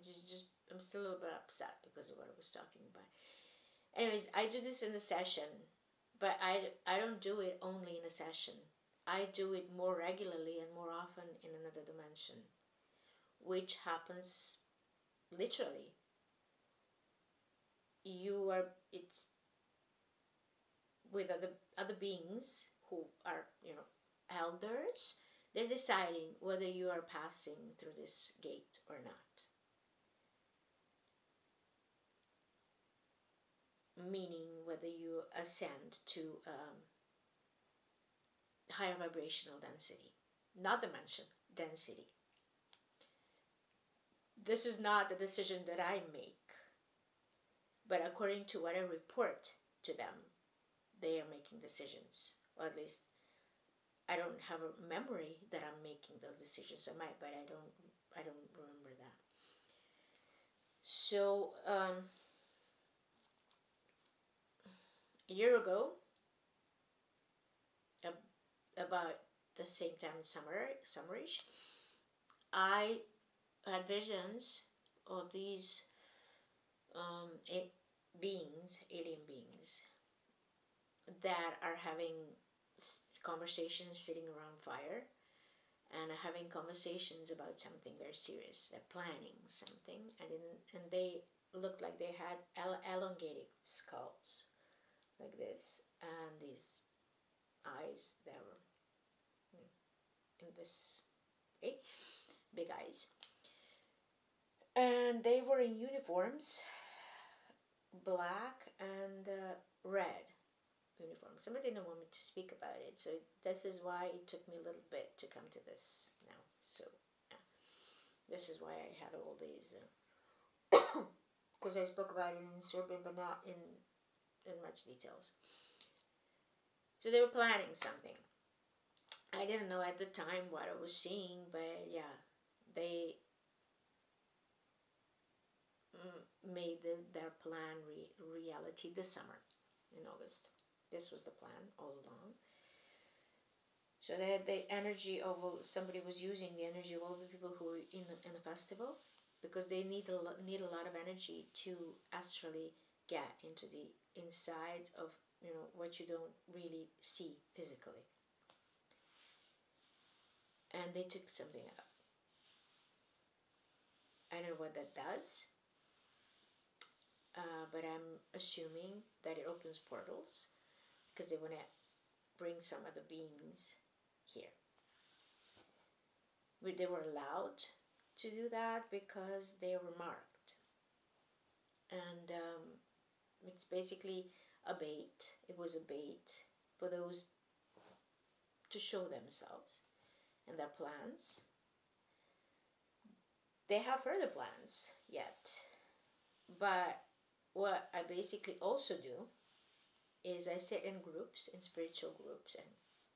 just I'm still a little bit upset because of what I was talking about. Anyways, I do this in a session, but I don't do it only in a session. I do it more regularly and more often in another dimension, which happens literally. It's with other beings who are, elders. They're deciding whether you are passing through this gate or not. Meaning whether you ascend to higher vibrational density, not dimension, density. This is not the decision that I make, but according to what I report to them, they are making decisions. Or at least I don't have a memory that I'm making those decisions. I might, but I don't remember that. So a year ago, about the same time in summerish, I had visions of these alien beings, that are having conversations sitting around fire, and having conversations about something very serious. They're planning something, and they looked like they had elongated skulls, like this, and these eyes that were in this way, big eyes. And they were in uniforms, black and red uniform. Somebody didn't want me to speak about it, so this is why it took me a little bit to come to this now. So yeah, this is why I had all these, because I spoke about it in Serbian, but not in as much details. So they were planning something. I didn't know at the time what I was seeing, but yeah, they made their plan reality this summer in August. This was the plan all along. So they had the energy of, somebody was using the energy of all the people who were in the festival, because they need a lot of energy to astrally get into the insides of, what you don't really see physically. And they took something up. I don't know what that does, but I'm assuming that it opens portals because they want to bring some other beings here. They were allowed to do that because they were marked, and it's basically a bait. It was a bait for those to show themselves and their plans. They have further plans yet, but what I basically also do is I sit in groups, in spiritual groups, and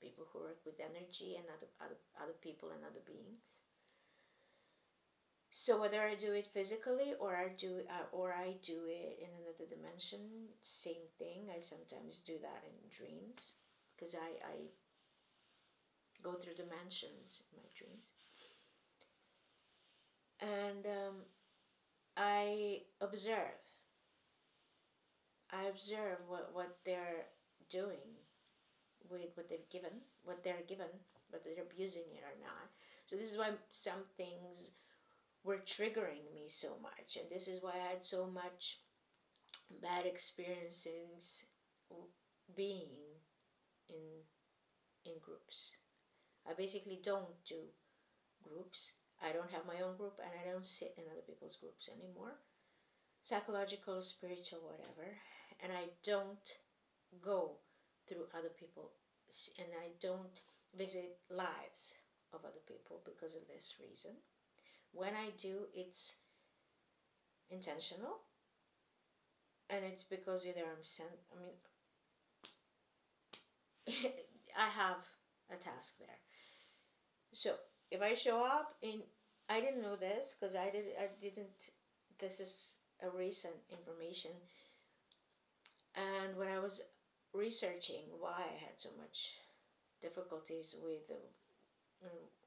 people who work with energy and other people and other beings. So whether I do it physically or I do it in another dimension, same thing. I sometimes do that in dreams because I go through dimensions in my dreams, and I observe. What they're doing with what they've given, what they're given, whether they're abusing it or not. So this is why some things were triggering me so much, and this is why I had so much bad experiences being in groups. I basically don't do groups. I don't have my own group, and I don't sit in other people's groups anymore, psychological, spiritual, whatever. And I don't go through other people, and I don't visit lives of other people because of this reason. When I do, it's intentional, and it's because either I'm sent. I mean, I have a task there. So if I show up in, I didn't know this because I didn't. This is a recent information, and when I was researching why I had so much difficulties with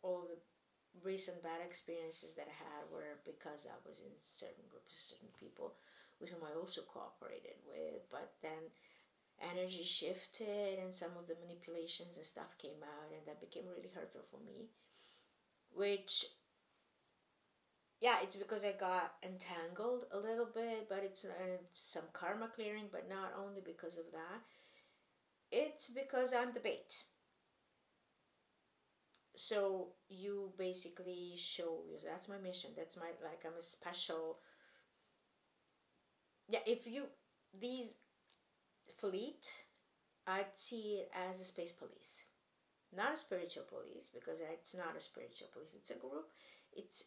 all the recent bad experiences that I had were because I was in certain groups of certain people with whom I also cooperated with, but then energy shifted and some of the manipulations and stuff came out, and that became really hurtful for me, which, yeah, it's because I got entangled a little bit, but it's some karma clearing, but not only because of that. It's because I'm the bait. So you basically show you. That's my mission. That's my, like, I'm a special. Yeah, if you, these fleet, I'd see it as a space police, not a spiritual police, because it's not a spiritual police. It's a group. It's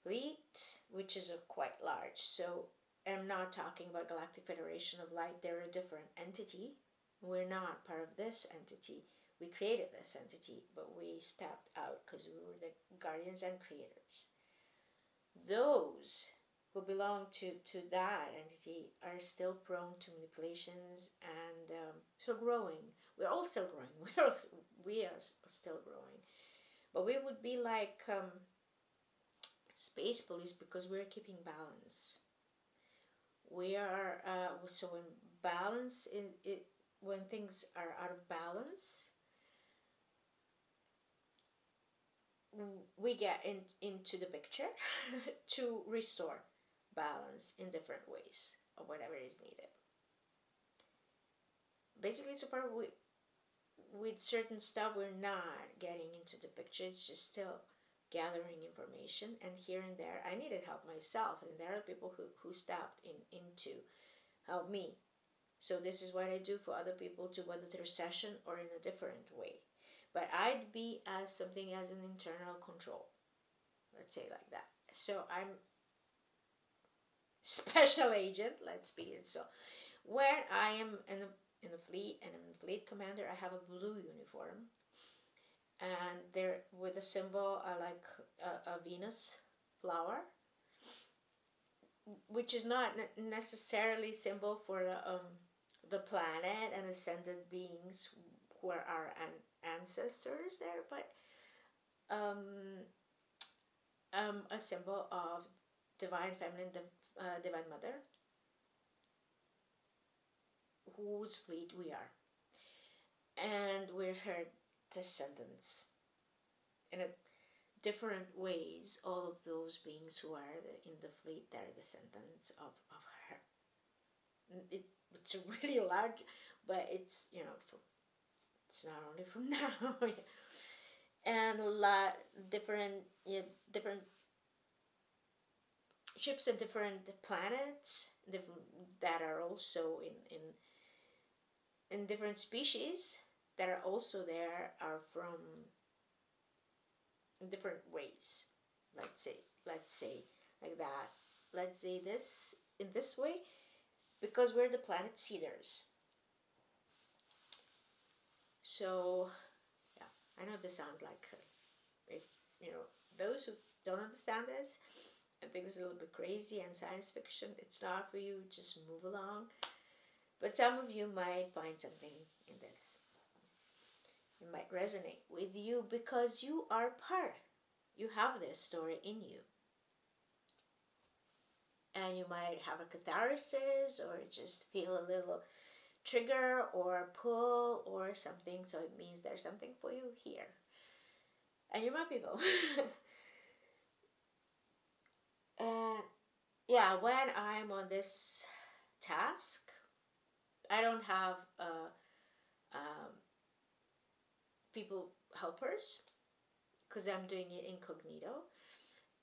fleet, which is a quite large. So I'm not talking about Galactic Federation of Light. They're a different entity. We're not part of this entity. We created this entity, but we stepped out because we were the guardians and creators. Those who belong to that entity are still prone to manipulations and still growing. We're all still growing. We are still growing. But we would be like space police because we're keeping balance. We are so in balance in it when things are out of balance. We get into the picture to restore balance in different ways or whatever is needed. Basically, so far with certain stuff, we're not getting into the picture. It's just still gathering information, and here and there I needed help myself, and there are people who stepped into help me. So this is what I do for other people, to whether through session or in a different way. But I'd be as something as an internal control, let's say like that. So I'm special agent, let's be it. So when I am in a fleet and I'm a fleet commander, I have a blue uniform, and they're with a symbol like a Venus flower, which is not necessarily symbol for the planet and ascended beings who are our ancestors there, but a symbol of divine feminine, divine mother, whose fleet we are, and we're her descendants. And different ways, all of those beings who are in the fleet, they're descendants of her. It's a really large, but it's, it's not only from now. And a lot different, different ships and different planets, different, that are also in different species that are also there, are from different ways. Let's say, let's say like that. Let's say this in this way, because we're the planet Cedars. So yeah, I know this sounds like, if those who don't understand this, I think it's a little bit crazy and science fiction. It's not for you. Just move along. But some of you might find something in this. It might resonate with you because you are part. You have this story in you. And you might have a catharsis, or just feel a little trigger or pull or something. So it means there's something for you here. And you're my people. And yeah, when I'm on this task, I don't have um, people helpers, because I'm doing it incognito,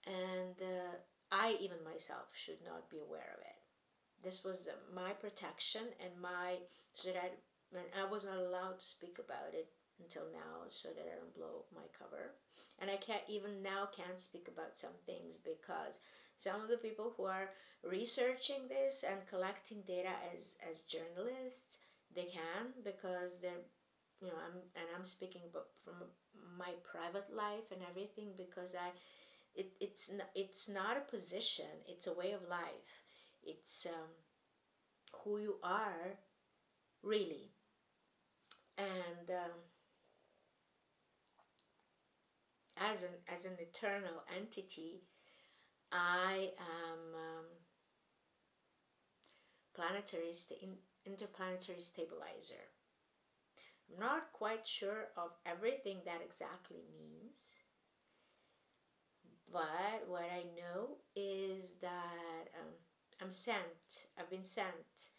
and I even myself should not be aware of it. This was my protection and my, so that I was not allowed to speak about it until now, so that I don't blow my cover. And I can't even now can't speak about some things, because some of the people who are researching this and collecting data as journalists, they can, because they're, I'm speaking about from my private life and everything, because it's not a position, it's a way of life. It's who you are, really. And as an eternal entity, I am interplanetary stabilizer. I'm not quite sure of everything that exactly means, but what I know is that I'm sent. I've been sent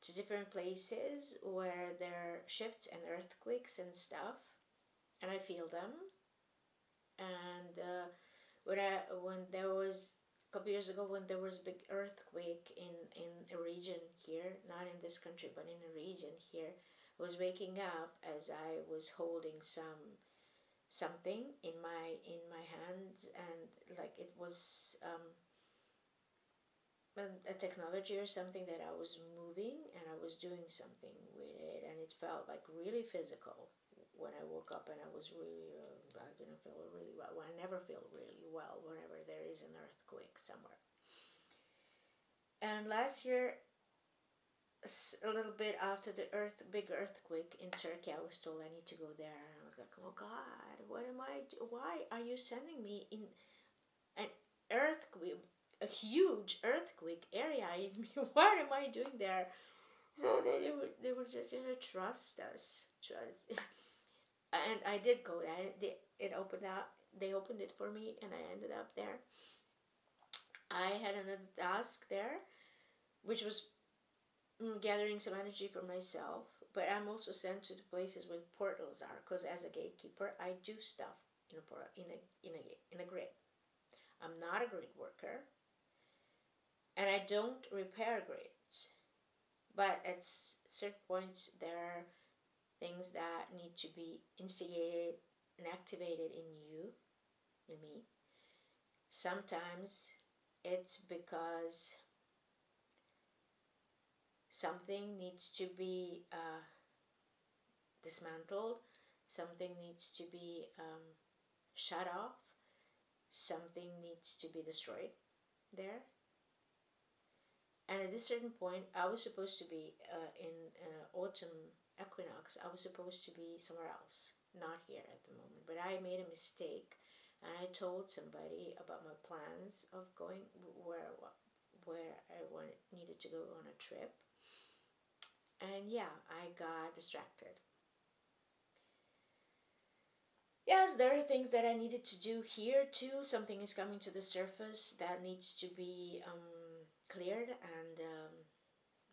to different places where there are shifts and earthquakes and stuff, and I feel them. And when there was a couple years ago, when there was a big earthquake in a region here, not in this country but in a region here, I was waking up as I was holding something in my hands, and like it was a technology or something, that I was moving and I was doing something with it, and it felt like really physical when I woke up. And I was really I didn't feel really well. Well, I never feel really well whenever there is an earthquake somewhere. And last year, a little bit after the big earthquake in Turkey, I was told I need to go there, and I was like, oh God, why are you sending me in an earthquake, a huge earthquake area? What am I doing there? So they were just, trust us, trust. And I did go there. It opened up. They opened it for me, and I ended up there. I had another task there, which was gathering some energy for myself. But I'm also sent to the places where portals are, because as a gatekeeper, I do stuff in a portal, in a grid. I'm not a grid worker, and I don't repair grids. But at certain points, there are things that need to be instigated and activated in you, in me. Sometimes it's because something needs to be dismantled, something needs to be shut off, something needs to be destroyed there. And at a certain point, I was supposed to be in autumn equinox. I was supposed to be somewhere else, not here at the moment. But I made a mistake, and I told somebody about my plans of going where I needed to go on a trip. And yeah, I got distracted. yes, there are things that I needed to do here too. Something is coming to the surface that needs to be cleared and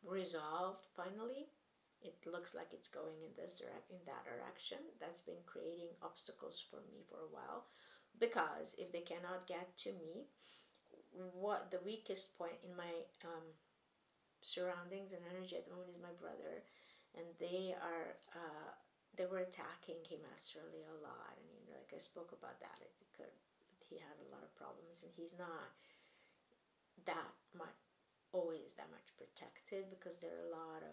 resolved finally. It looks like it's going in that direction. That's been creating obstacles for me for a while, because if they cannot get to me, what the weakest point in my surroundings and energy at the moment is my brother, and they were attacking him astrally a lot, and like I spoke about that, he had a lot of problems, and he's not that much always that much protected, because there are a lot of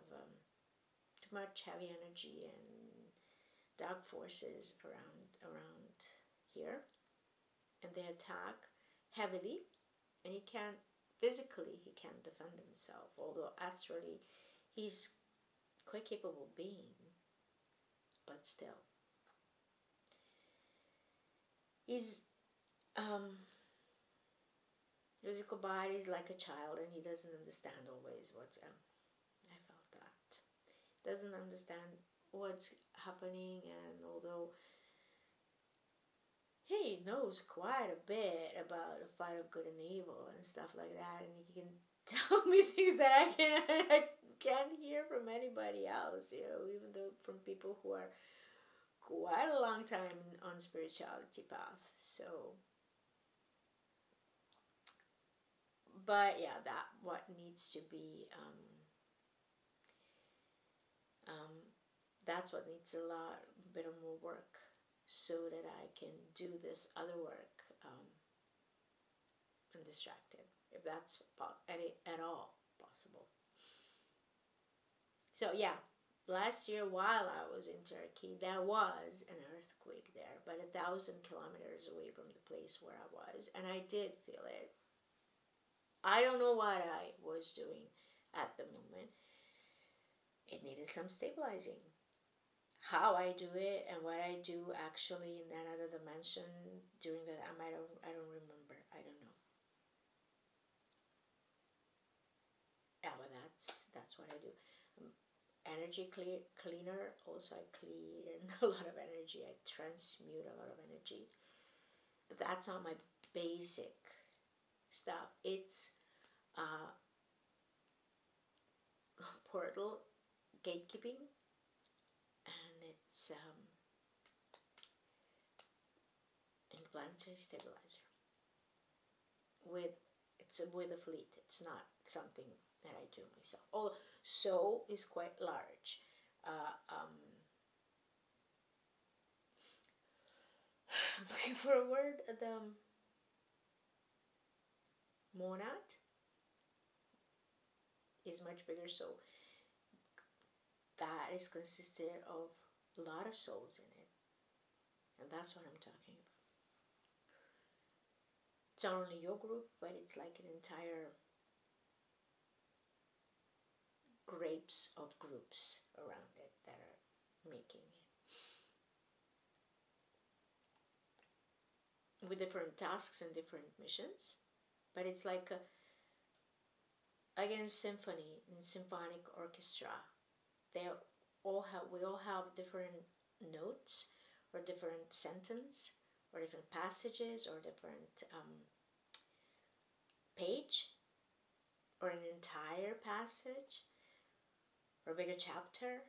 too much heavy energy and dark forces around here, and they attack heavily, and he can't defend himself, although astrally he's quite capable being, but still he's physical body is like a child, and he doesn't understand always what's I felt that doesn't understand what's happening, and although he knows quite a bit about the fight of good and evil and stuff like that, and he can tell me things that I can't hear from anybody else, even though from people who are quite a long time on spirituality path. So, but yeah, that what needs to be that's what needs a lot bit of more work, so that I can do this other work undistracted, if that's at all possible. So yeah, last year while I was in Turkey, there was an earthquake there, but 1,000 kilometers away from the place where I was, and I did feel it. I don't know what I was doing at the moment. It needed some stabilizing. How I do it and what I do actually in that other dimension during that, I don't remember. I don't know. Yeah, but that's what I do. Energy cleaner. Also, I clean a lot of energy. I transmute a lot of energy. But that's not my basic stuff. It's portal gatekeeping, and it's planetary stabilizer. With it's with a fleet. It's not something that I do myself. Oh, so is quite large. Uh, um, I'm looking for a word. The monad is much bigger, so that is consisted of a lot of souls in it, and that's what I'm talking about. It's not only your group, but it's like an entire grapes of groups around it that are making it with different tasks and different missions. But it's like a symphony and symphonic orchestra. They we all have different notes, or different sentence, or different passages, or different page, or an entire passage, or a bigger chapter.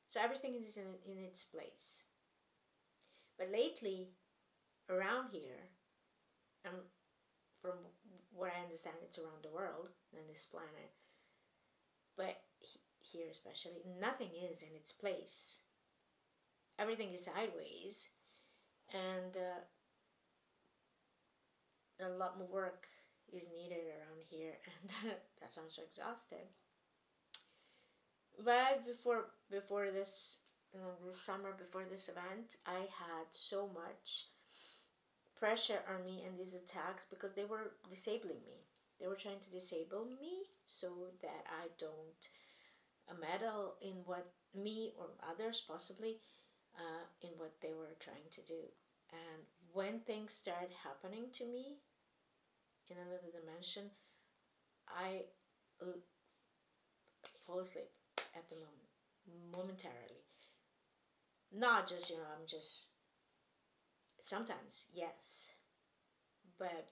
So everything is in its place. But lately, around here, and from what I understand, it's around the world and this planet, but here especially, nothing is in its place. Everything is sideways, and a lot more work is needed around here, and that sounds so exhausted. But before this, this summer, before this event, I had so much pressure on me and these attacks, because they were disabling me. They were trying to disable me so that I don't meddle in what me or others possibly in what they were trying to do. And when things started happening to me in another dimension, I fall asleep at the moment, momentarily. Not just, I'm just Sometimes, yes, but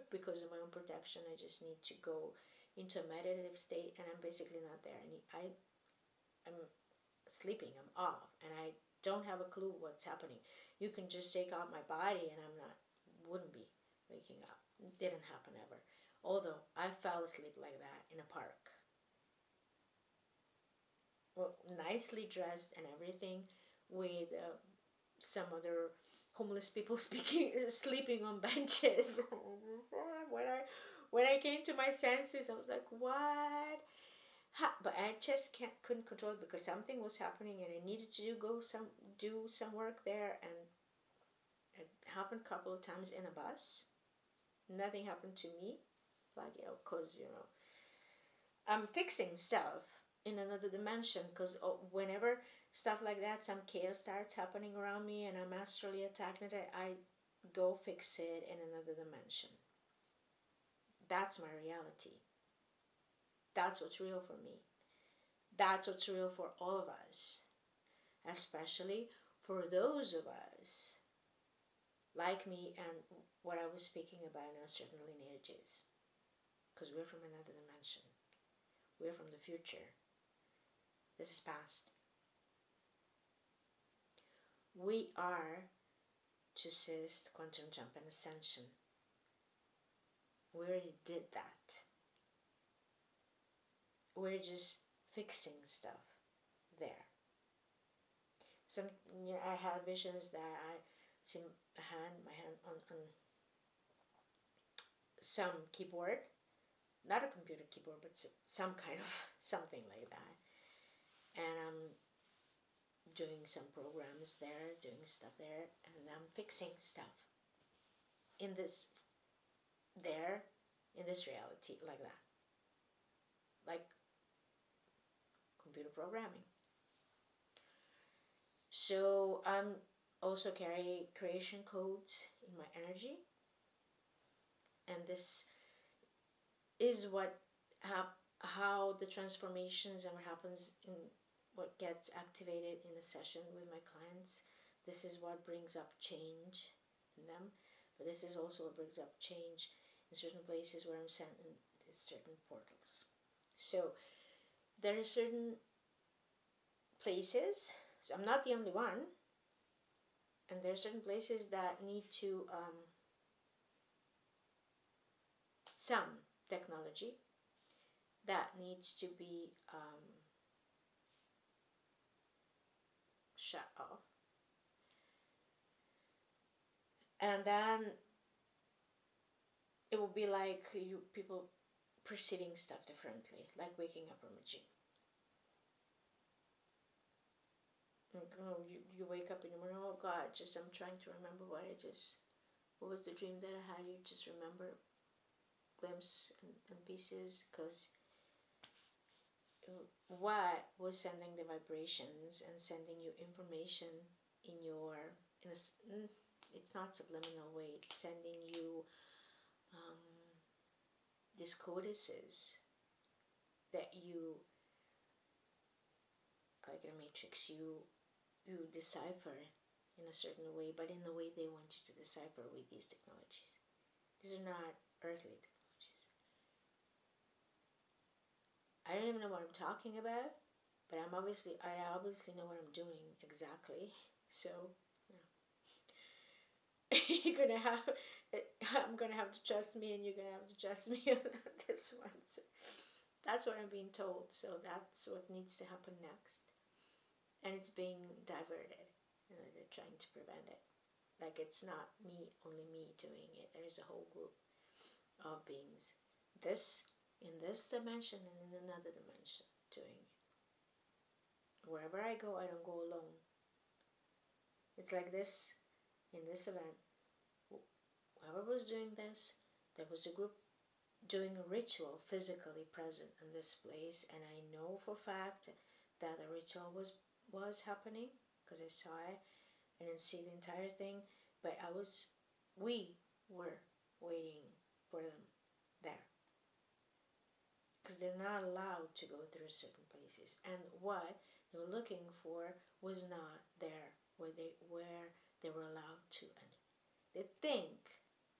because of my own protection, I just need to go into a meditative state, and I'm basically not there. I'm sleeping, I'm off, and I don't have a clue what's happening. You can just take out my body, and wouldn't be waking up. It didn't happen ever. Although I fell asleep like that in a park. Well, nicely dressed and everything, with some other homeless people sleeping on benches. When I came to my senses, I was like, "What?" But I just couldn't control it because something was happening, and I needed to do some work there, and it happened a couple of times in a bus. Nothing happened to me, like, cause I'm fixing stuff in another dimension, because whenever stuff like that, some chaos starts happening around me and I'm astrally attacked, I go fix it in another dimension. That's my reality. That's what's real for me. That's what's real for all of us, especially for those of us like me and what I was speaking about now, certain lineages, because we're from another dimension. We're from the future. This is past. We are to assist quantum jump and ascension. We already did that. We're just fixing stuff there. I had visions that I see my hand on some keyboard, not a computer keyboard, but some kind of something like that, and I'm doing some programs there, doing stuff there, and I'm fixing stuff in this reality, like that, like computer programming. So I'm also carry creation codes in my energy, and this is how the transformations and what happens in what gets activated in a session with my clients. This is what brings up change in them, but this is also what brings up change in certain places where I'm sent in these certain portals. So there are certain places, so I'm not the only one, and there are certain places that need to some technology that needs to be shut off, and then it will be like you people perceiving stuff differently, like waking up from a dream. Like, you wake up in the morning, oh God, I'm trying to remember what was the dream that I had. You just remember glimpses and pieces, because what was sending the vibrations and sending you information in it's not subliminal way, it's sending you these codices that you, like in a matrix, you decipher in a certain way, but in the way they want you to decipher with these technologies. These are not earthly technologies. I don't even know what I'm talking about, but I obviously know what I'm doing exactly. So you're gonna have, I'm gonna have to trust me, and you're gonna have to trust me on this one. So that's what I'm being told. So that's what needs to happen next, and it's being diverted. They're trying to prevent it. Like, it's not only me doing it. There's a whole group of beings. In this dimension and in another dimension doing it. Wherever I go, I don't go alone. It's like this, in this event, whoever was doing this, there was a group doing a ritual physically present in this place, and I know for a fact that the ritual was happening because I saw it. I didn't see the entire thing, but we were waiting for them there, because they're not allowed to go through certain places, and what they were looking for was not there where they were allowed to enter. They think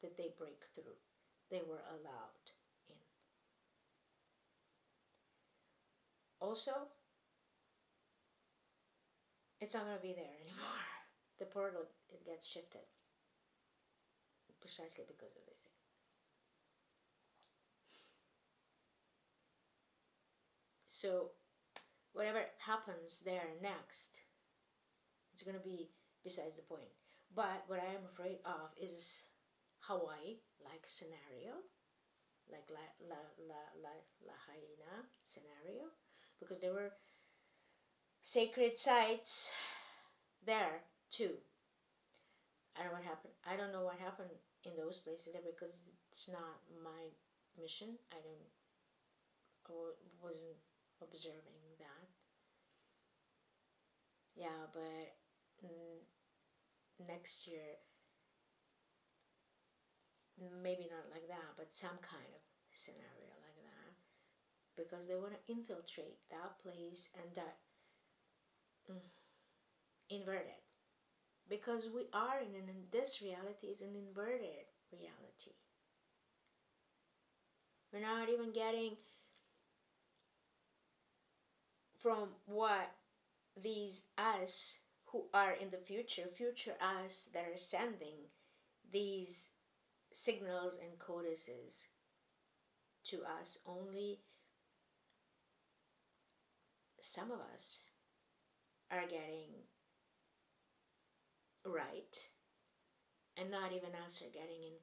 that they break through. They were allowed in. Also, it's not going to be there anymore. The portal, it gets shifted precisely because of this. So whatever happens there next, it's going to be besides the point. But what I am afraid of is Hawaii-like scenario, like Lahaina scenario, because there were sacred sites there too. I don't know what happened in those places there because it's not my mission. I wasn't observing that. Yeah, but next year, maybe not like that, but some kind of scenario like that, because they want to infiltrate that place and invert it. Because we are in this reality is an inverted reality. We're not even getting from what these us who are in the future us that are sending these signals and codices to us. Only some of us are getting right, and not even us are getting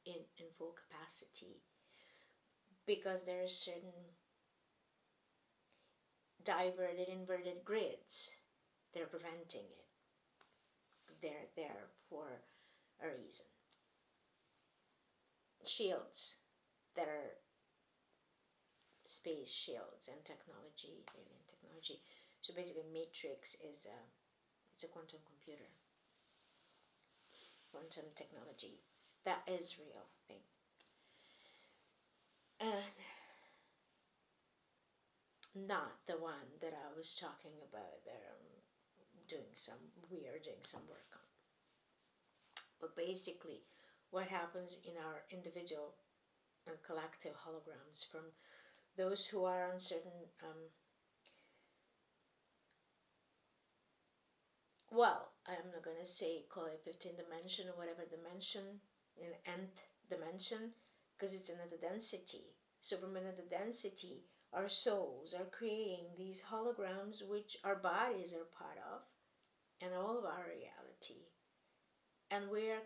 in full capacity, because there are certain diverted, inverted grids that are preventing it. They're there for a reason. Shields that are space shields and technology, alien technology. So basically, Matrix is it's a quantum computer, quantum technology. That is real thing. And not the one that I was talking about that we are doing some work on. But basically, what happens in our individual and collective holograms from those who are on certain well, I'm not gonna say call it 15th dimension or whatever dimension, in nth dimension, because it's another density. So from another density, our souls are creating these holograms which our bodies are part of, and all of our reality. And we're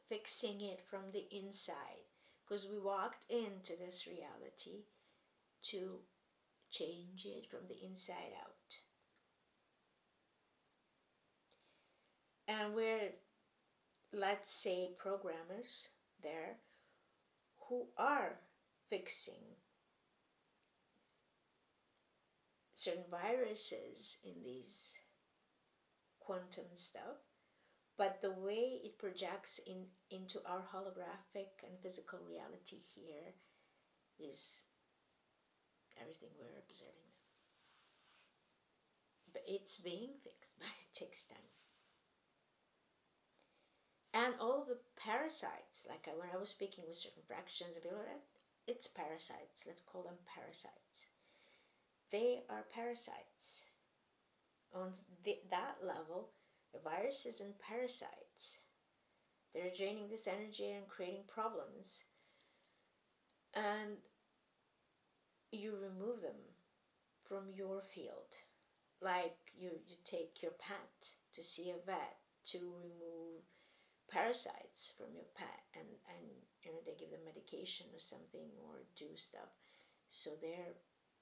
fixing it from the inside, because we walked into this reality to change it from the inside out. And we're, let's say, programmers there who are fixing certain viruses in these quantum stuff, but the way it projects into our holographic and physical reality here is everything we're observing. But it's being fixed, but it takes time. And all of the parasites, like when I was speaking with certain fractions of people, it's parasites. Let's call them parasites. They are parasites. On that level, the viruses and parasites, they're draining this energy and creating problems. And you remove them from your field. Like you take your pet to see a vet to remove parasites from your pet, and they give them medication or something or do stuff, so they're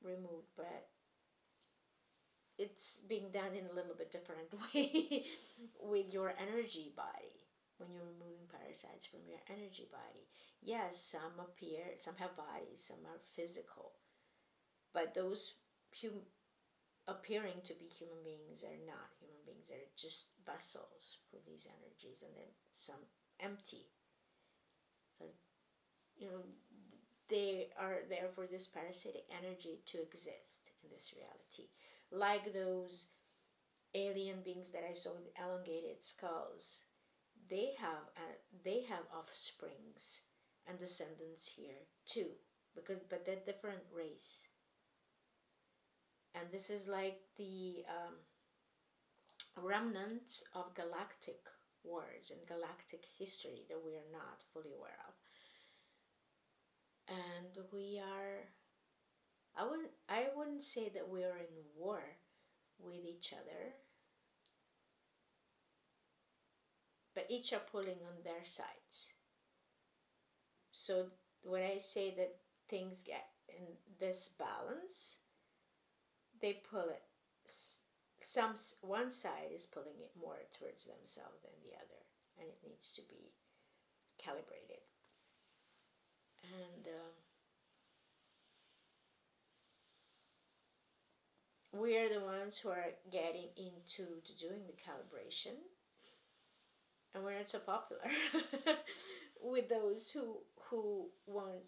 removed. But it's being done in a little bit different way with your energy body. When you're removing parasites from your energy body, yes, some have bodies, some are physical, but those appearing to be human beings are not human beings. They're just vessels for these energies, and then some empty. They are there for this parasitic energy to exist in this reality. Like those alien beings that I saw with elongated skulls, they have offsprings and descendants here too, but they're different race. And this is like the remnants of galactic wars and galactic history that we are not fully aware of. And we are, I wouldn't say that we are in war with each other, but each are pulling on their sides. So when I say that things get in this balance, they pull it. One side is pulling it more towards themselves than the other, and it needs to be calibrated. And we are the ones who are getting into doing the calibration, and we're not so popular with those who want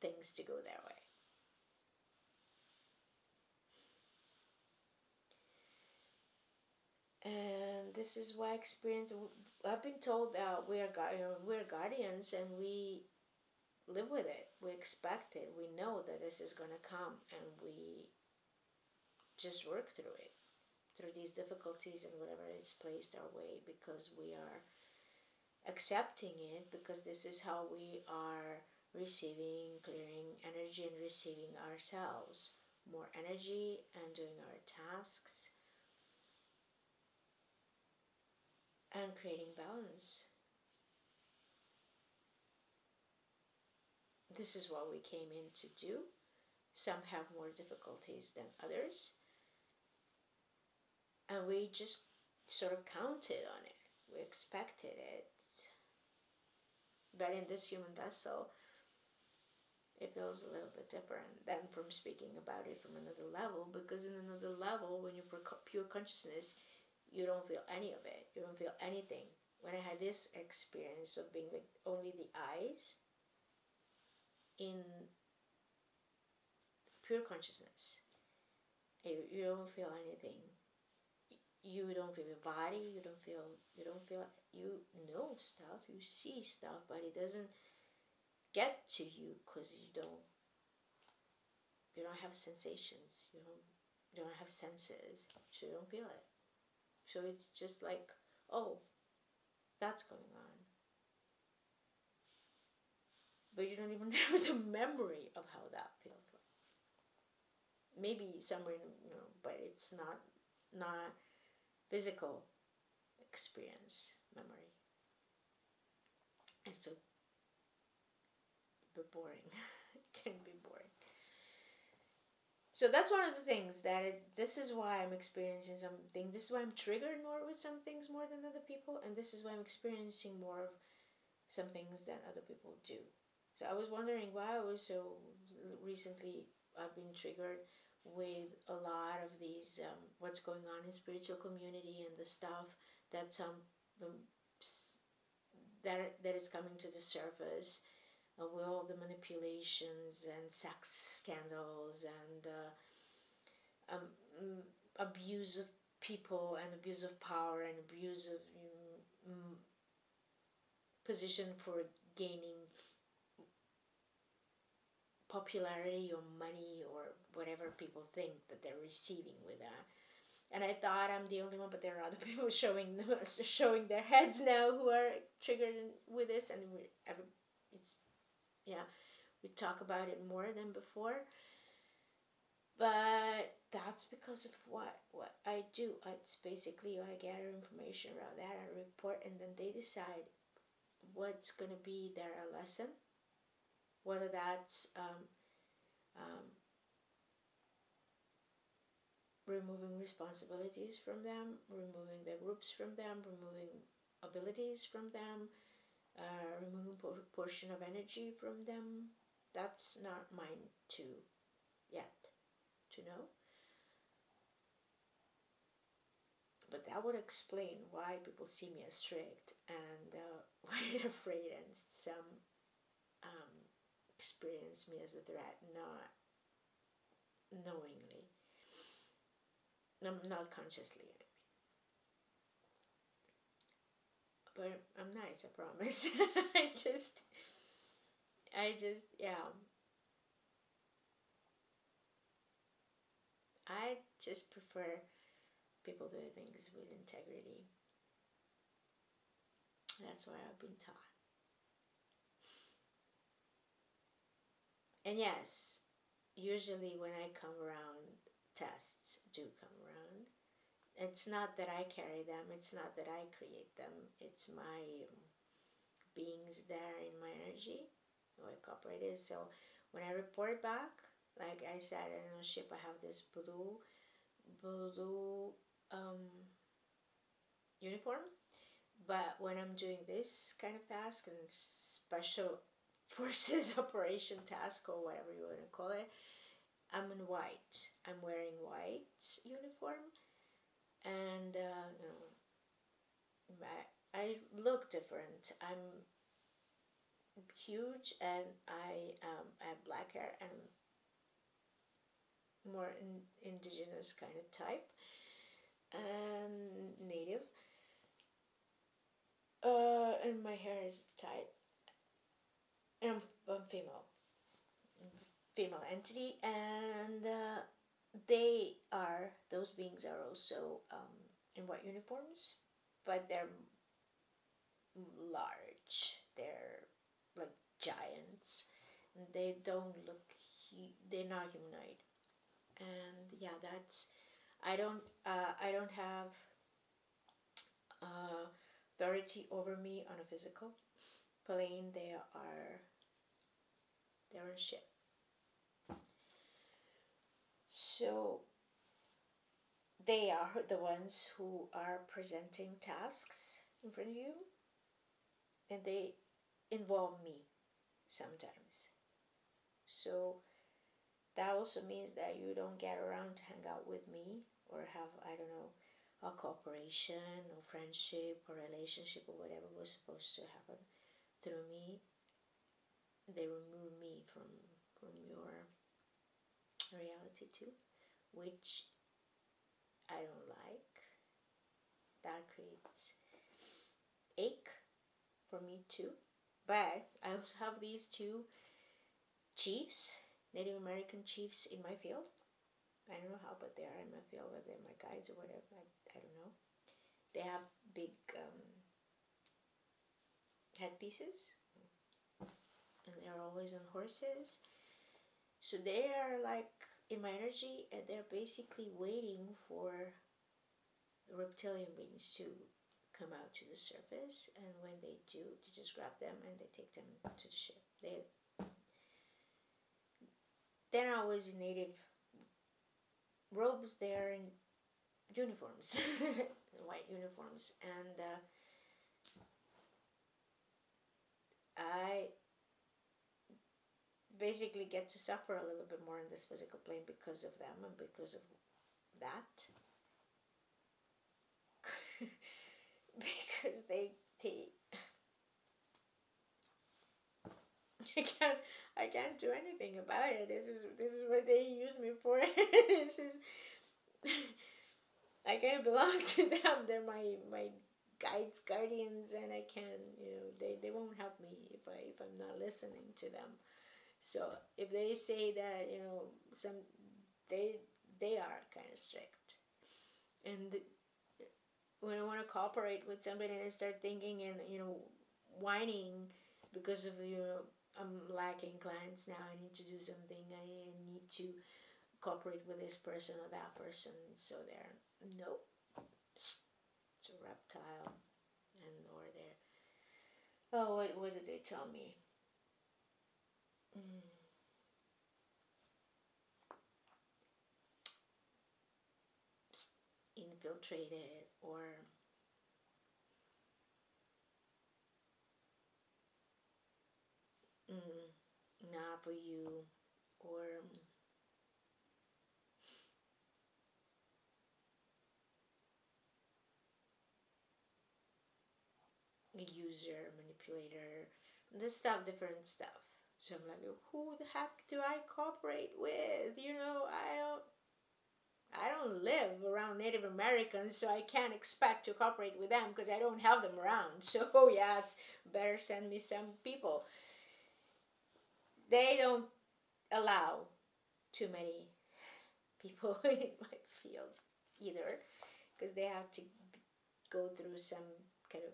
things to go their way. And this is why I've been told that we're guardians, and we live with it. We expect it. We know that this is going to come, and we just work through it, through these difficulties and whatever is placed our way, because we are accepting it, because this is how we are receiving, clearing energy, and receiving ourselves more energy, and doing our tasks and creating balance. This is what we came in to do. Some have more difficulties than others, and we just sort of counted on it. We expected it. But in this human vessel, it feels a little bit different than from speaking about it from another level, because in another level, when you're pure consciousness, you don't feel any of it. You don't feel anything. When I had this experience of being like only the eyes in pure consciousness, you don't feel anything. You don't feel your body. You know stuff. You see stuff, but it doesn't get to you because you don't have sensations. You don't have senses, so you don't feel it. So it's just like, oh, that's going on, but you don't even have the memory of how that feels like. Maybe somewhere, but it's not physical experience memory. And so it's boring. It can be boring. So that's one of the things this is why I'm experiencing something. This is why I'm triggered more with some things more than other people, and this is why I'm experiencing more of some things than other people do. So I was wondering why I was so recently. I've been triggered with a lot of these what's going on in spiritual community and the stuff that that is coming to the surface, with all the manipulations and sex scandals and abuse of people and abuse of power and abuse of position for gaining popularity or money or whatever people think that they're receiving with that. And I thought I'm the only one, but there are other people showing their heads now who are triggered with this, and we talk about it more than before. But that's because of what I do. It's basically I gather information around that, I report, and then they decide what's going to be their lesson, whether that's removing responsibilities from them, removing their groups from them, removing abilities from them, removing portion of energy from them. That's not mine to yet to know. But that would explain why people see me as strict and why they're afraid, and some experience me as a threat, not knowingly, not consciously. but I'm nice, I promise. Yeah, I just prefer people do things with integrity. That's what I've been taught. And yes, usually when I come around, tests do come around. It's not that I carry them, it's not that I create them, it's my beings there in my energy, what I cooperate is. So when I report back, like I said, in a ship, I have this blue uniform. But when I'm doing this kind of task and special forces operation task or whatever you want to call it, I'm in white. I'm wearing white uniform, and I look different. I'm huge, and I have black hair and more indigenous kind of type and native. And my hair is tight, and I'm female entity, and those beings are also in white uniforms, but they're large. They're like giants. They don't look. They're not humanoid, and yeah, that's. I don't have authority over me on a physical plane. They're in ship. So they are the ones who are presenting tasks in front of you, and they involve me sometimes. So that also means that you don't get around to hang out with me or have, I don't know, a cooperation or friendship or relationship or whatever was supposed to happen through me. They remove me from your reality too, which I don't like. That creates ache for me too. But I also have these two chiefs, Native American chiefs in my field. I don't know how, but they are in my field, whether they're my guides or whatever. I don't know. They have big headpieces, and they're always on horses. So they are like in my energy, and they're basically waiting for the reptilian beings to come out to the surface. And when they do, they just grab them and they take them to the ship. They're not always in native robes. They're in uniforms, white uniforms, and I basically get to suffer a little bit more in this physical plane because of them and because of that. Because they I can't do anything about it. This is what they use me for. This is I kind of belong to them. They're my guides, guardians, and I can, they won't help me if I'm not listening to them. So if they say that, some they they are kind of strict, and when I want to cooperate with somebody and I start thinking and whining because of I'm lacking clients now. I need to do something. I need to cooperate with this person or that person. So they're nope. It's a reptile, and or they're what did they tell me? Mm, infiltrated or not for you or a user, manipulator, this stuff, different stuff. So I'm like, who the heck do I cooperate with? I don't live around Native Americans, so I can't expect to cooperate with them because I don't have them around. So yeah, it's better send me some people. They don't allow too many people in my field either, because they have to go through some kind of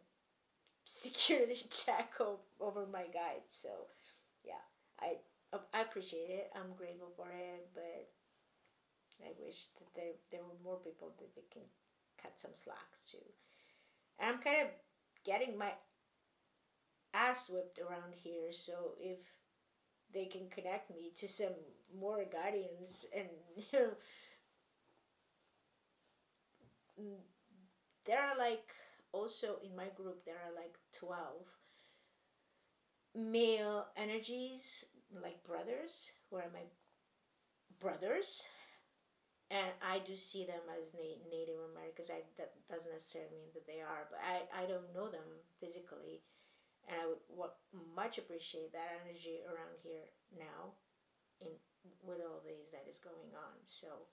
security check over my guide. So yeah, I appreciate it. I'm grateful for it, but I wish that there were more people that they can cut some slacks to. And I'm kind of getting my ass whipped around here, so if they can connect me to some more guardians, and there are like, also in my group there are like 12 male energies, like brothers, who are my brothers, and I do see them as Native Americans. That doesn't necessarily mean that they are, but I don't know them physically, and I would much appreciate that energy around here now, in with all these that is going on. So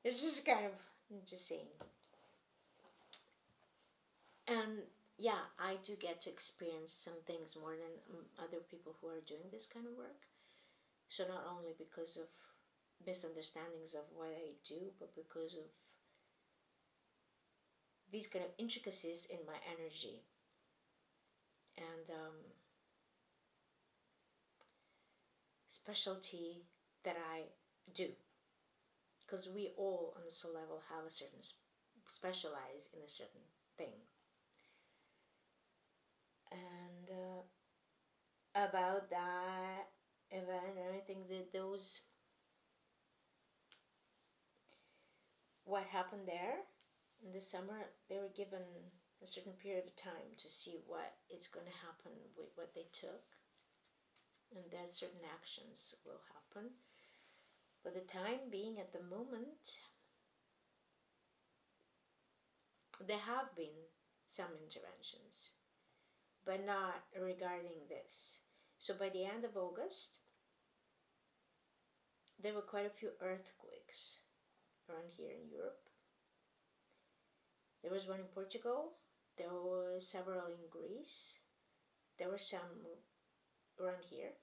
it's just kind of just saying. And yeah, I do get to experience some things more than other people who are doing this kind of work. So not only because of misunderstandings of what I do, but because of these kind of intricacies in my energy, and specialty that I do. Because we all on the soul level have a certain specialize in a certain thing. And about that event, and I think that those, what happened there in the summer, they were given a certain period of time to see what is going to happen with what they took, and that certain actions will happen. For the time being, at the moment, there have been some interventions, but not regarding this. So by the end of August, there were quite a few earthquakes around here in Europe. There was one in Portugal, there were several in Greece, there were some around here,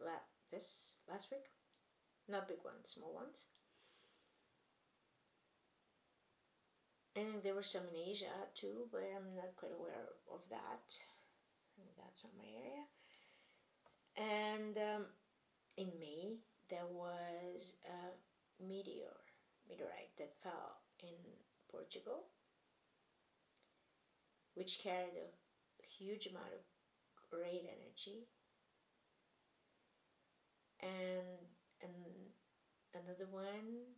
like this last week. Not big ones, small ones. And there were some in Asia too, but I'm not quite aware of that. That's not my area. And in May, there was a meteorite that fell in Portugal, which carried a huge amount of great energy. And another one,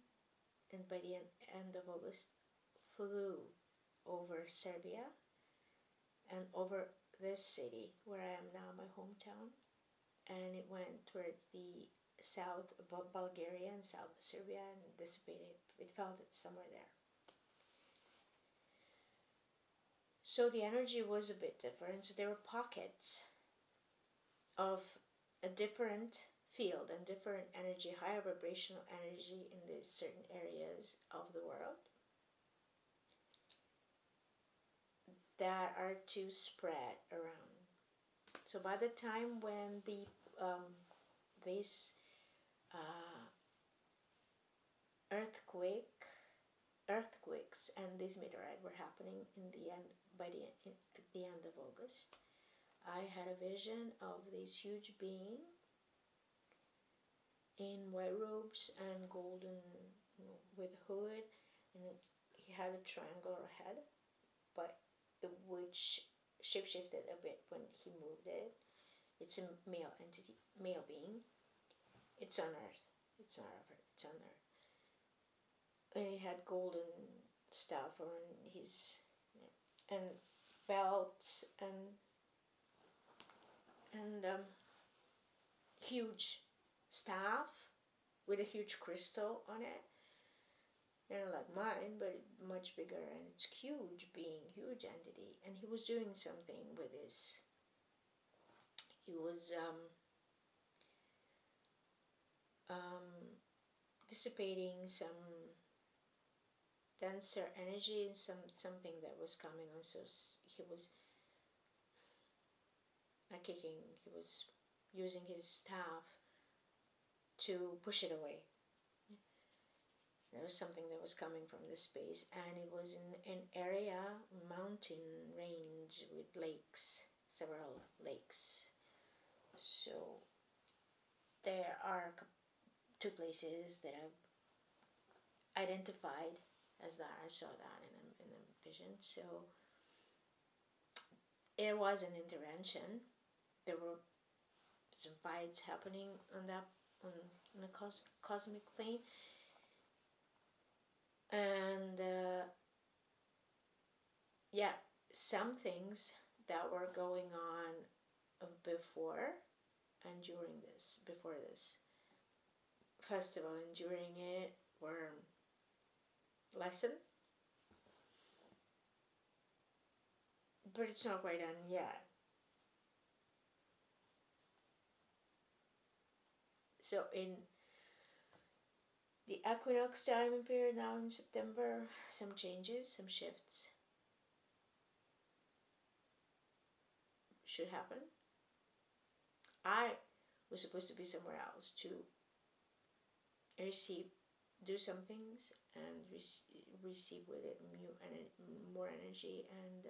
and by the end of August, flew over Serbia and over this city where I am now, my hometown, and it went towards the south of Bulgaria and south of Serbia and dissipated. It felt it somewhere there. So the energy was a bit different. So there were pockets of a different field and different energy, higher vibrational energy in these certain areas of the world that are to spread around. So by the time when the these earthquakes and this meteorite were happening in the end, at the end of August, I had a vision of this huge being in white robes and golden, with hood, and he had a triangular head, but which shapeshifted a bit when he moved it. It's a male entity, male being. It's on Earth. It's not Earth. It's on Earth. And he had golden stuff on his, and belts and huge staff with a huge crystal on it. Like mine, but much bigger, and it's huge being, huge entity. And he was doing something with this. He was dissipating some denser energy and something that was coming on. So he was not kicking, he was using his staff to push it away. There was something that was coming from this space, and it was in an area, mountain range with lakes, several lakes. So there are two places that I've identified as that. I saw that in a vision. So it was an intervention. There were some fights happening on the cosmic plane, and yeah, some things that were going on before and before this festival and during it were lessened, but it's not quite done yet. So in the equinox time period now in September, some changes, some shifts should happen. I was supposed to be somewhere else to do some things and receive with it more energy, and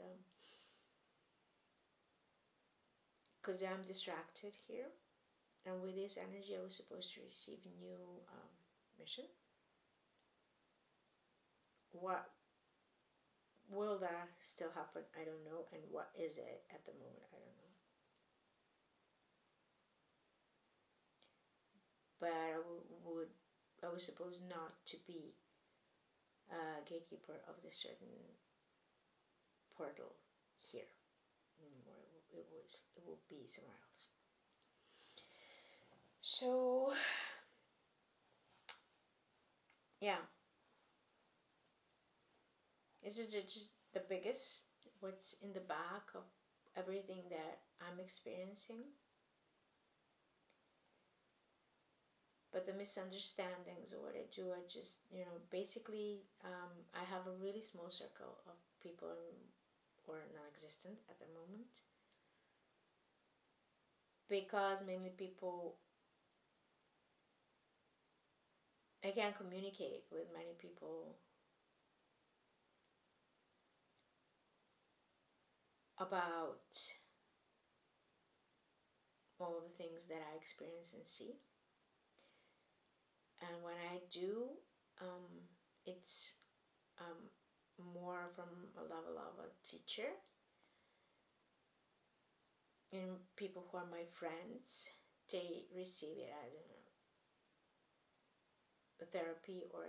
because I'm distracted here, and with this energy I was supposed to receive new mission. What will that still happen? I don't know. And what is it at the moment? I don't know. But I was supposed not to be a gatekeeper of this certain portal here anymore. It will be somewhere else. So yeah, this is just the biggest, what's in the back of everything that I'm experiencing. But the misunderstandings of what I do, I just, basically, I have a really small circle of people who are non-existent at the moment, because mainly people, I can't communicate with many people about all of the things that I experience and see. And when I do, it's more from a level of a teacher, and people who are my friends, they receive it as a therapy or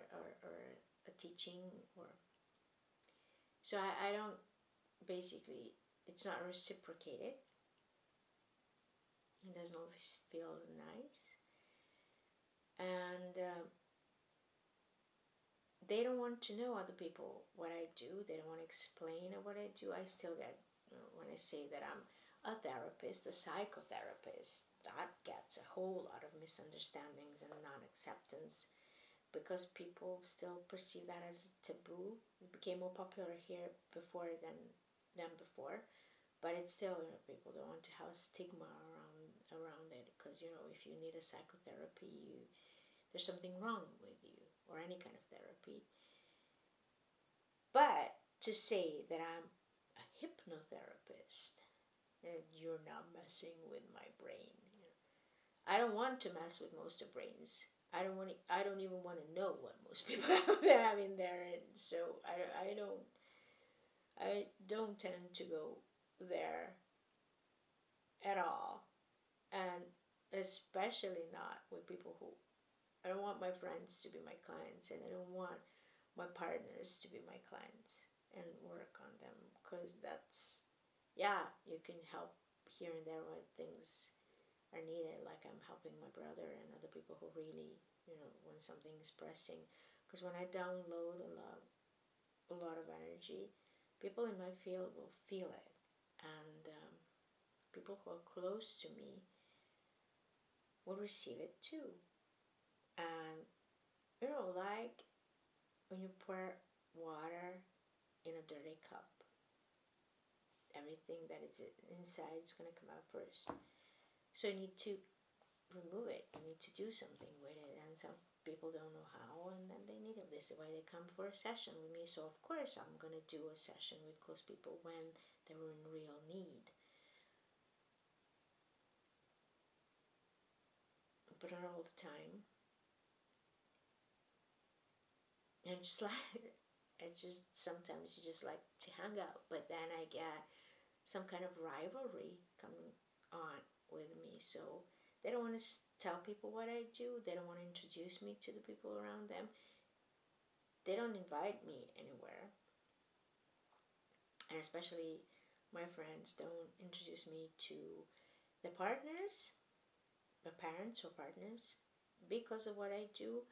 a teaching, or so I don't, basically it's not reciprocated. It doesn't always feel nice, and they don't want to know, other people, what I do. They don't want to explain what I do. I still get, when I say that I'm a therapist, a psychotherapist, that gets a whole lot of misunderstandings and non-acceptance, because people still perceive that as taboo. It became more popular here before than before, but it's still, people don't want to have a stigma around it, because if you need a psychotherapy, there's something wrong with you, or any kind of therapy. But to say that I'm a hypnotherapist, you're not messing with my brain. I don't want to mess with most of brains. I don't even want to know what most people have in there, and so I don't tend to go there at all, and especially not with people who, I don't want my friends to be my clients, and I don't want my partners to be my clients and work on them, because that's, yeah, you can help here and there when things are needed, like I'm helping my brother and other people who really, when something is pressing, because when I download a lot of energy, people in my field will feel it, and people who are close to me will receive it too. And like when you pour water in a dirty cup, everything that is inside is going to come out first. So you need to remove it. You need to do something with it. And some people don't know how, and then they need it. This is why they come for a session with me. So of course I'm going to do a session with close people when they were in real need. But not all the time. And just like, it's just sometimes you just like to hang out. But then I get some kind of rivalry coming on with me. So they don't want to tell people what I do. They don't want to introduce me to the people around them. They don't invite me anywhere. And especially my friends don't introduce me to the partners, the parents or partners, because of what I do.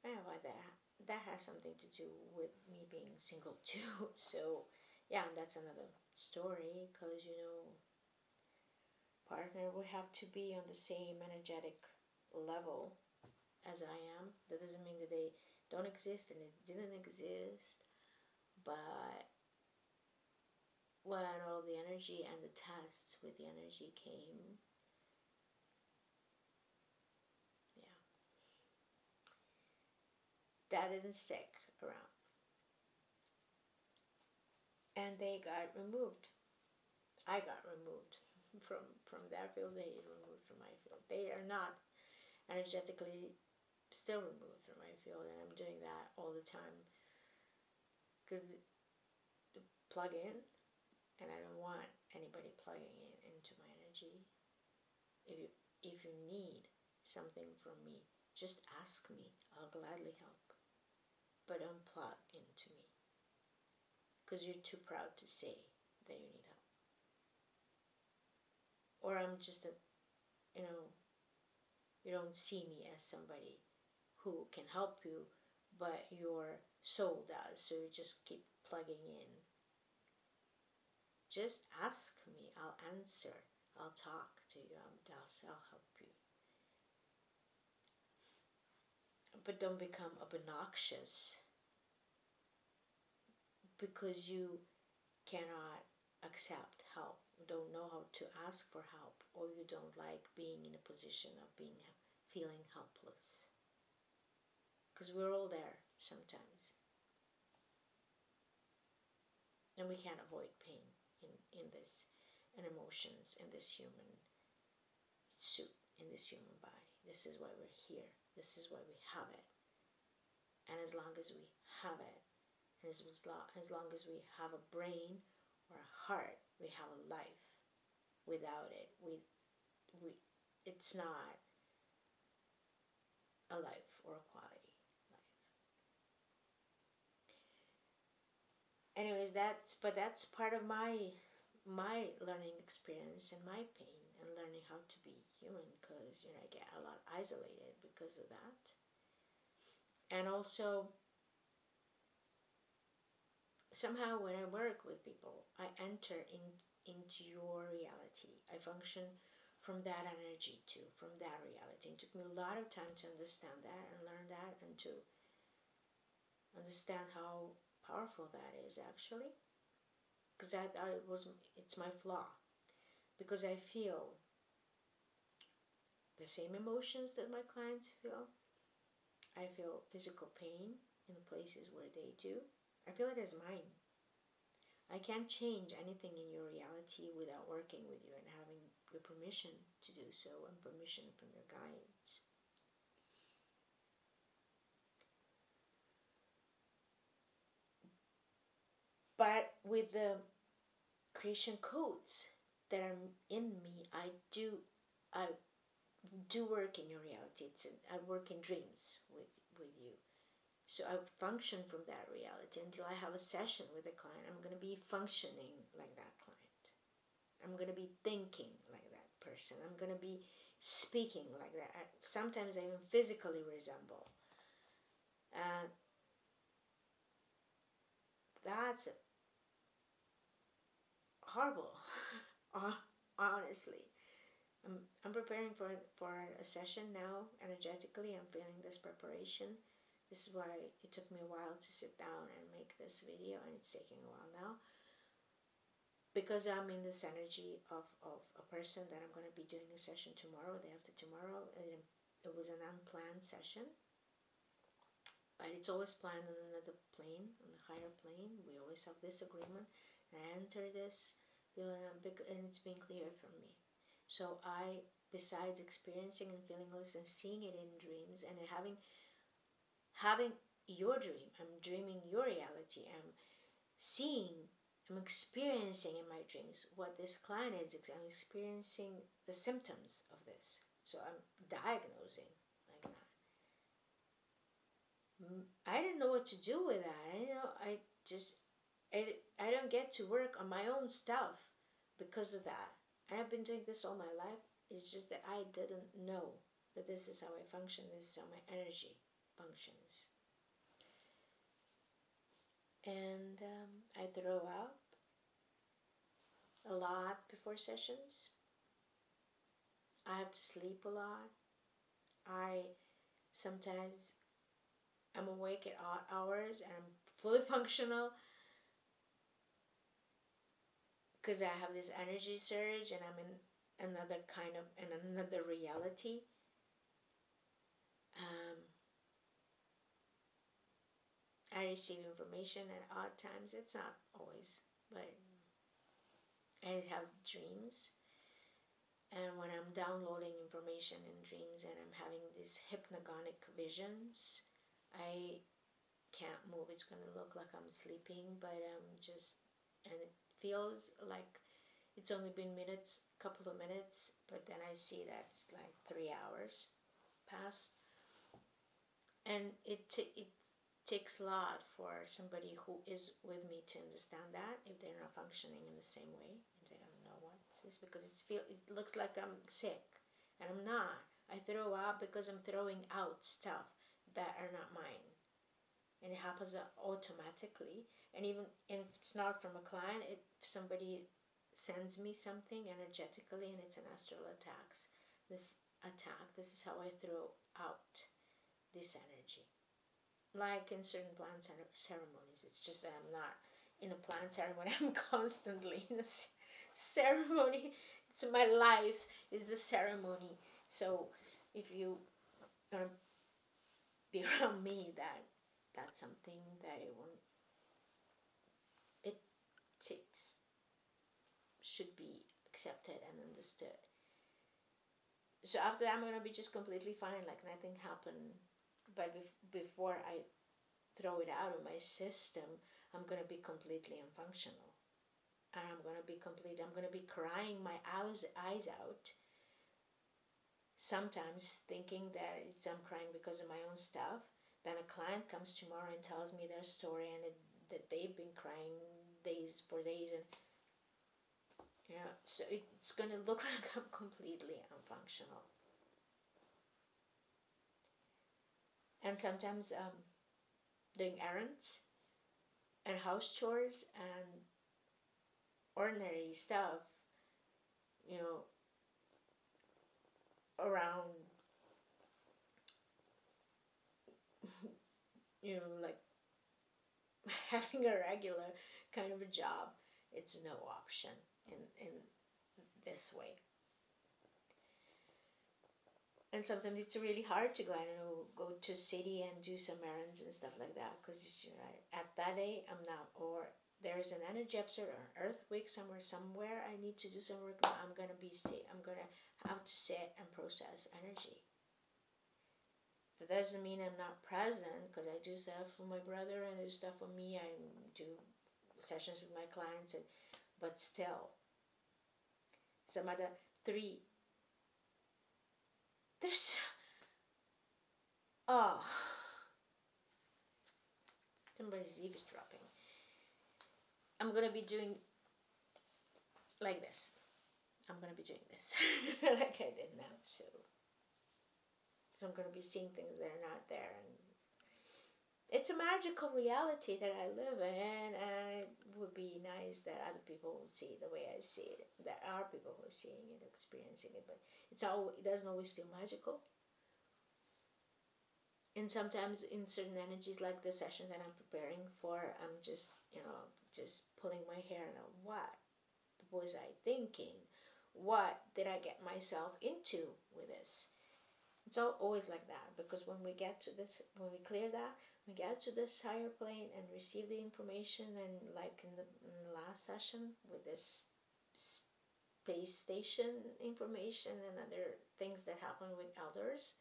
Well, that has something to do with me being single too. So yeah, that's another story, because partner will have to be on the same energetic level as I am. That doesn't mean that they don't exist and they didn't exist, but when all the energy and the tests with the energy came, yeah, that didn't stick around. And they got removed. I got removed from their field. They removed from my field. They are not energetically still removed from my field, and I'm doing that all the time because the plug in, and I don't want anybody plugging into my energy. If you need something from me, just ask me. I'll gladly help, but don't plug into me because you're too proud to say that you need help. Or I'm just you don't see me as somebody who can help you, but your soul does. So you just keep plugging in. Just ask me. I'll answer. I'll talk to you. I'll help you. But don't become obnoxious because you cannot accept help, don't know how to ask for help, or you don't like being in a position of feeling helpless. Because we're all there sometimes. And we can't avoid pain in this, and emotions in this human suit, in this human body. This is why we're here. This is why we have it. And as long as we have it, and as long as we have a brain or a heart, we have a life. Without it, it's not a life or a quality life. Anyways, that's part of my learning experience and my pain and learning how to be human, because I get a lot isolated because of that. And also, somehow when I work with people, I enter into your reality. I function from that energy too, from that reality. It took me a lot of time to understand that and learn that, and to understand how powerful that is actually. Because I thought it's my flaw. Because I feel the same emotions that my clients feel. I feel physical pain in the places where they do. I feel it as mine. I can't change anything in your reality without working with you and having your permission to do so, and permission from your guides. But with the creation codes that are in me, I do work in your reality. I work in dreams with you. So I function from that reality until I have a session with a client. I'm going to be functioning like that client. I'm going to be thinking like that person. I'm going to be speaking like that. Sometimes I even physically resemble. And that's horrible, honestly. I'm preparing for a session now. Energetically, I'm feeling this preparation. This is why it took me a while to sit down and make this video, and it's taking a while now. Because I'm in this energy of a person that I'm going to be doing a session tomorrow, day after tomorrow. And it was an unplanned session. But it's always planned on another plane, on a higher plane. We always have this agreement. And I enter this feeling big, and it's been cleared for me. So I, besides experiencing and feeling this and seeing it in dreams and having your dream, I'm dreaming your reality. I'm experiencing in my dreams what this client is. I'm experiencing the symptoms of this. So I'm diagnosing like that. I didn't know what to do with that. I don't get to work on my own stuff because of that. And I've been doing this all my life. It's just that I didn't know that this is how I function. This is how my energy functions. And I throw up a lot before sessions. I have to sleep a lot. Sometimes I'm awake at odd hours and I'm fully functional because I have this energy surge and I'm in another reality. I receive information at odd times. It's not always, but I have dreams. And when I'm downloading information in dreams and I'm having these hypnagogic visions, I can't move. It's going to look like I'm sleeping, but and it feels like it's only been minutes, a couple of minutes, but then I see that it's like 3 hours past. And it takes a lot for somebody who is with me to understand that, if they're not functioning in the same way, if they don't know what this is, because it looks like I'm sick, and I'm not. I throw up because I'm throwing out stuff that are not mine, and it happens automatically. And even if it's not from a client, if somebody sends me something energetically and it's an astral this is how I throw out this energy. Like in certain plant ceremonies, it's just that I'm not in a plant ceremony. I'm constantly in a ceremony. It's my life is a ceremony. So if you are be around me, that's something that it should be accepted and understood. So after that, I'm gonna be just completely fine, like nothing happened. But before I throw it out of my system, I'm going to be completely unfunctional. And I'm going to be crying my eyes out. Sometimes thinking that I'm crying because of my own stuff. Then a client comes tomorrow and tells me their story and that they've been crying for days. And so it's going to look like I'm completely unfunctional. And sometimes doing errands and house chores and ordinary stuff, around, like having a regular kind of a job, it's no option in this way. And sometimes it's really hard to go to city and do some errands and stuff like that, because at that day I'm not, or there's an energy upset or an earthquake somewhere I need to do some work. I'm gonna have to sit and process energy. That doesn't mean I'm not present, because I do stuff for my brother and I do stuff for me. I do sessions with my clients, but still, some other three. There's somebody's eavesdropping. I'm gonna be doing like this. I'm gonna be doing this like I did now. So I'm gonna be seeing things that are not there, and It's a magical reality that I live in, and it would be nice that other people would see it the way I see it. There are people who are seeing it, experiencing it, but it doesn't always feel magical. And sometimes in certain energies, like the session that I'm preparing for, I'm just, just pulling my hair and what was I thinking? What did I get myself into with this? It's always like that, because when we get to this, when we clear that, we get to this higher plane and receive the information, and like in the last session with this space station information and other things that happen with elders,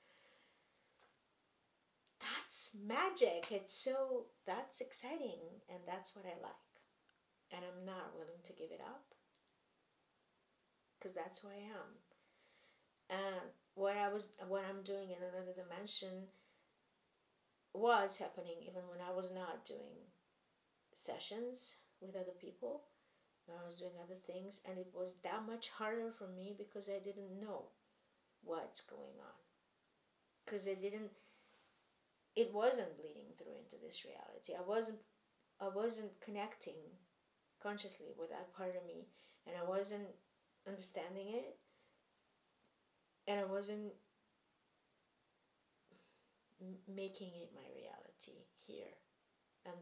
that's magic. That's exciting, and that's what I like. And I'm not willing to give it up, because that's who I am. And what I'm doing in another dimension was happening even when I was not doing sessions with other people, when I was doing other things, and it was that much harder for me because I didn't know what's going on. Because it wasn't bleeding through into this reality. I wasn't connecting consciously with that part of me, and I wasn't understanding it, and I wasn't making it my reality here, and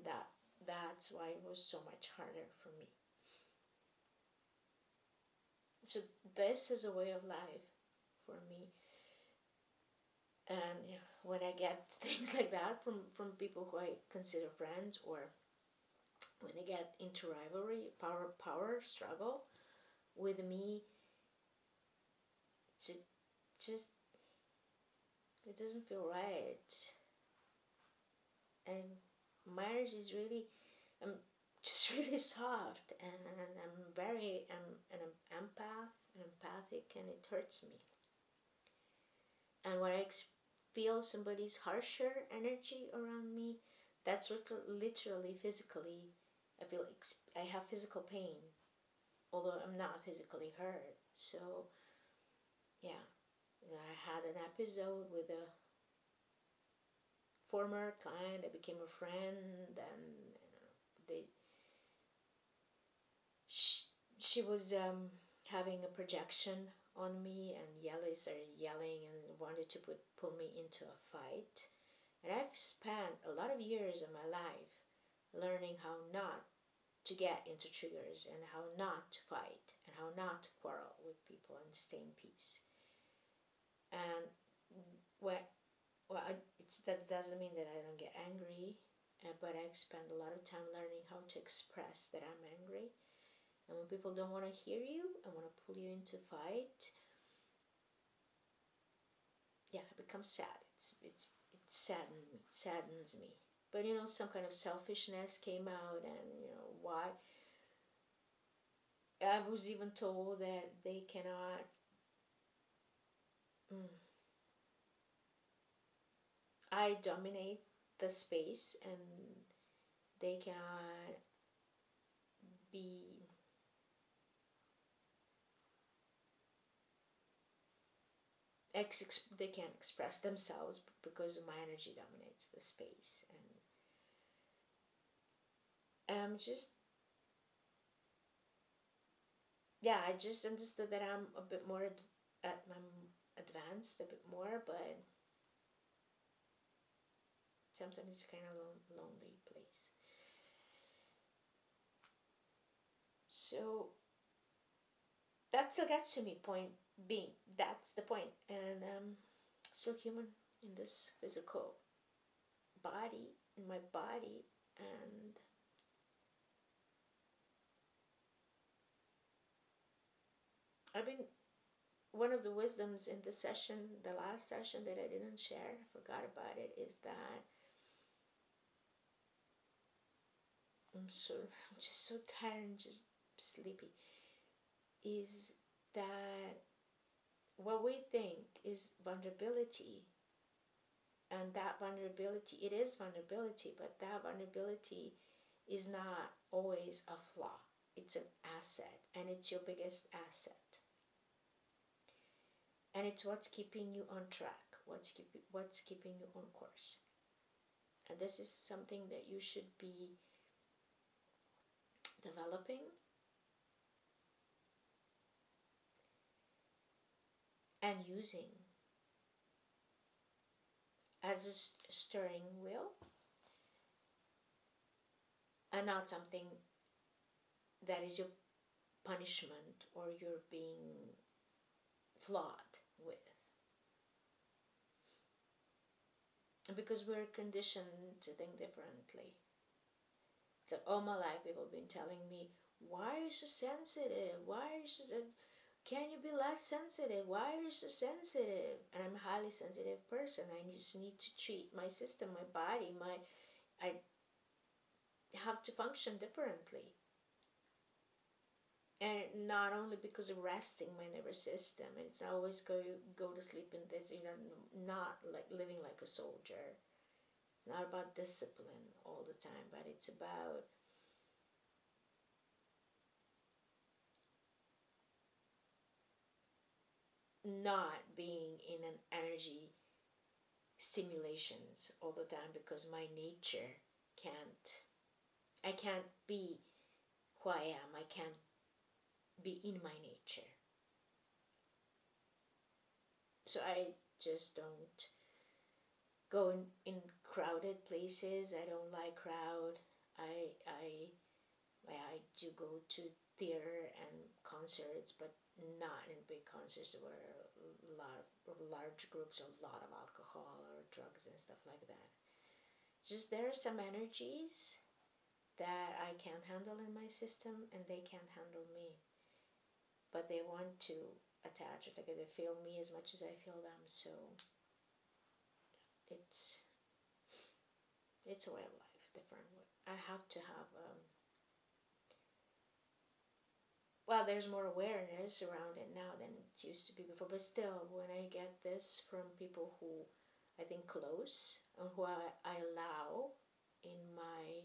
that's why it was so much harder for me. So this is a way of life for me. And yeah, when I get things like that from people who I consider friends, or when they get into rivalry, power struggle with me, it's just, it doesn't feel right. And my energy is really, I'm just really soft, and I'm an empath, and empathic, and it hurts me. And when I feel somebody's harsher energy around me, that's literally physically, I have physical pain, although I'm not physically hurt. So yeah, I had an episode with a former client that became a friend, and they she was having a projection on me, and started yelling and wanted to pull me into a fight. And I've spent a lot of years of my life learning how not to get into triggers, and how not to fight, and how not to quarrel with people and stay in peace. And when, that doesn't mean that I don't get angry, but I spend a lot of time learning how to express that I'm angry. And when people don't want to hear you and want to pull you into fight, yeah, I become sad. It saddens me. But some kind of selfishness came out, and why. I was even told that they cannot. Mm, I dominate the space, and they cannot be. They can't express themselves because my energy dominates the space, and I just understood that I'm a bit more advanced, a bit more, but sometimes it's kind of a lonely place. So that still gets to me. Point being, that's the point, and still human in this physical body, in my body, and I've been. One of the wisdoms in the session, the last session that I didn't share, I forgot about it, is that I'm just so tired and just sleepy. Is that what we think is vulnerability, and that vulnerability, it is vulnerability, but that vulnerability is not always a flaw. It's an asset, and it's your biggest asset. And it's what's keeping you on track, what's keeping you on course. And this is something that you should be developing and using as a steering wheel, and not something that is your punishment or you're being flawed with. Because we're conditioned to think differently. So all my life people have been telling me, why are you so sensitive? Why are you so can you be less sensitive? Why are you so sensitive? And I'm a highly sensitive person. I just need to treat my system, my body, I have to function differently. And not only because of resting my nervous system, and it's always go to sleep in this, not like living like a soldier. Not about discipline all the time, but it's about not being in an energy stimulations all the time, because my nature I can't be who I am. I can't be in my nature. So I just don't go in crowded places. I don't like crowd. I do go to theater and concerts, but not in big concerts where a lot of large groups, a lot of alcohol or drugs and stuff like that. Just there are some energies that I can't handle in my system, and they can't handle me. But they want to attach it, like they feel me as much as I feel them. So it's a way of life, different way. I have to have well, there's more awareness around it now than it used to be before. But still, when I get this from people who I think close and who I allow in my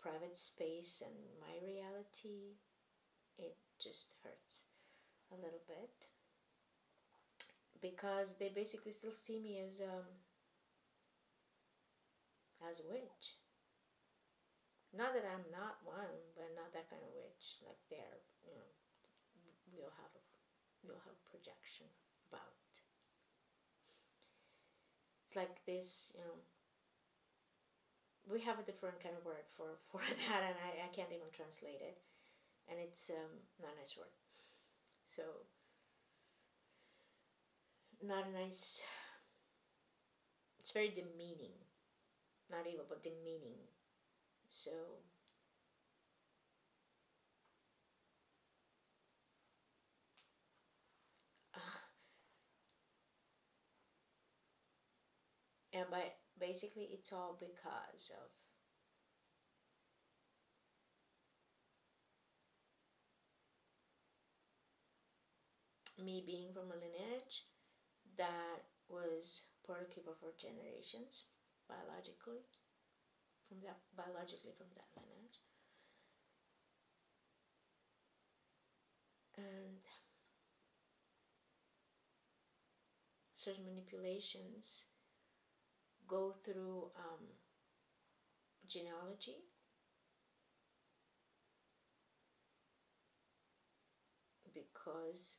private space and my reality, it just hurts a little bit, because they basically still see me as a witch. Not that I'm not one, but not that kind of witch. Like they're, we'll have projection about. It's like this, we have a different kind of word for that, and I can't even translate it, and it's not a nice word. So not a nice. It's very demeaning, not evil, but demeaning. So and by basically it's all because of me being from a lineage that was portable for generations, biologically from that lineage, and certain manipulations go through genealogy, because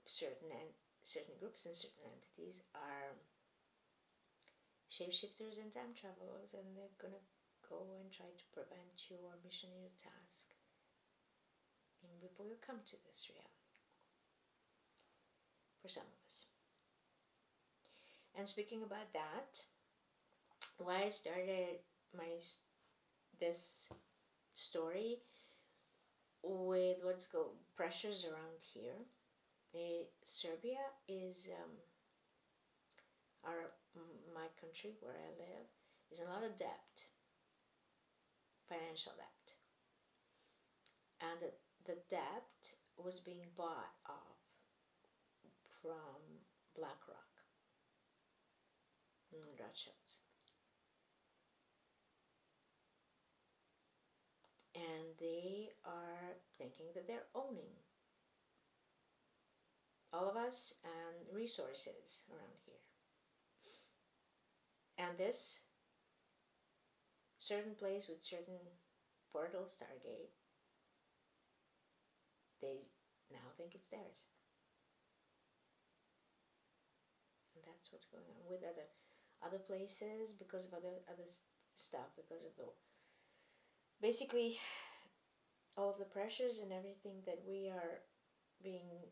certain groups and certain entities are shapeshifters and time travelers, and they're gonna go and try to prevent you or mission you a task even before you come to this reality, for some of us. And speaking about that, why I started this story with what's go pressures around here. Serbia is my country where I live is a lot of debt, financial debt, and the debt was being bought off from BlackRock and Rothschilds, and they are thinking that they're owning all of us and resources around here. And this certain place with certain portal, stargate, they now think it's theirs. And that's what's going on with other places, because of other stuff, because of the basically all of the pressures and everything that we are being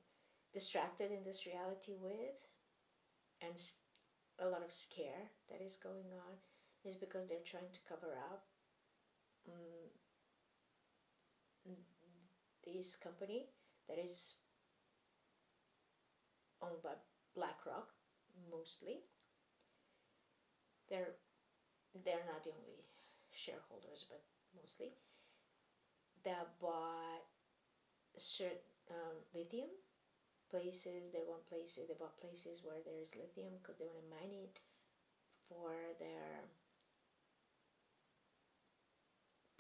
distracted in this reality with, and a lot of scare that is going on, is because they're trying to cover up this company that is owned by BlackRock mostly. They're not the only shareholders, but mostly, that bought certain lithium places. They bought places where there's lithium because they want to mine it for their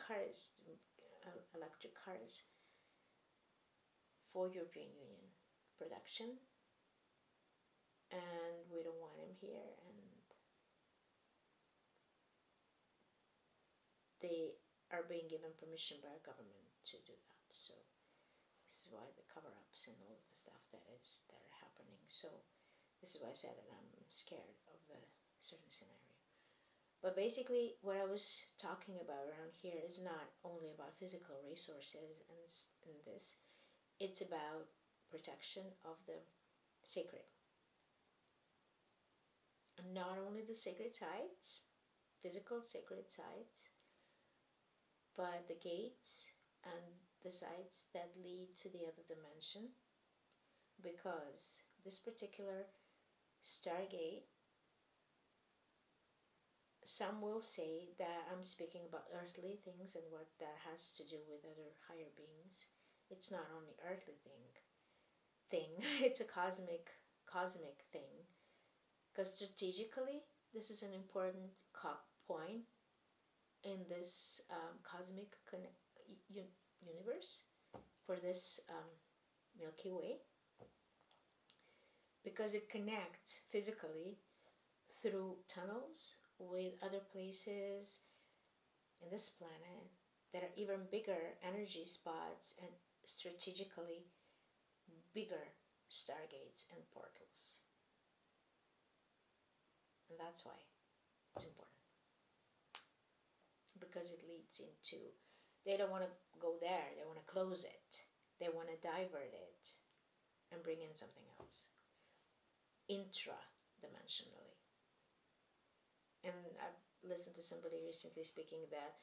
cars, electric cars, for European Union production. And we don't want him here, and they are being given permission by our government to do that. So this is why the cover-ups and all the stuff that are happening. So this is why I said that I'm scared of the certain scenario. But basically, what I was talking about around here is not only about physical resources and this. It's about protection of the sacred. And not only the sacred sites, physical sacred sites, but the gates and the sites that lead to the other dimension, because this particular stargate, some will say that I'm speaking about earthly things and what that has to do with other higher beings. It's not only earthly thing. It's a cosmic thing, because strategically this is an important point in this cosmic universe for this Milky Way, because it connects physically through tunnels with other places in this planet that are even bigger energy spots and strategically bigger stargates and portals. And that's why it's important, because it leads into, they don't want to go there, they want to close it, they want to divert it and bring in something else intra-dimensionally. And I've listened to somebody recently speaking that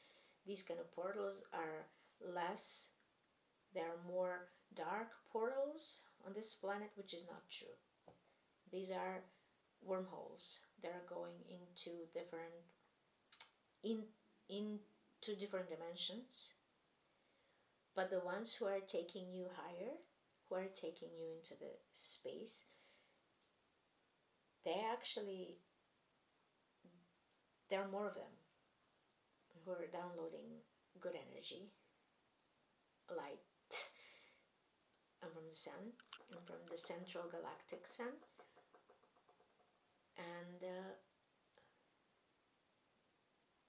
these kind of portals are less, there are more dark portals on this planet, which is not true. These are wormholes that are going into different dimensions. But the ones who are taking you higher, who are taking you into the space, there are more of them who are downloading good energy, light, and from the sun, and from the central galactic sun, and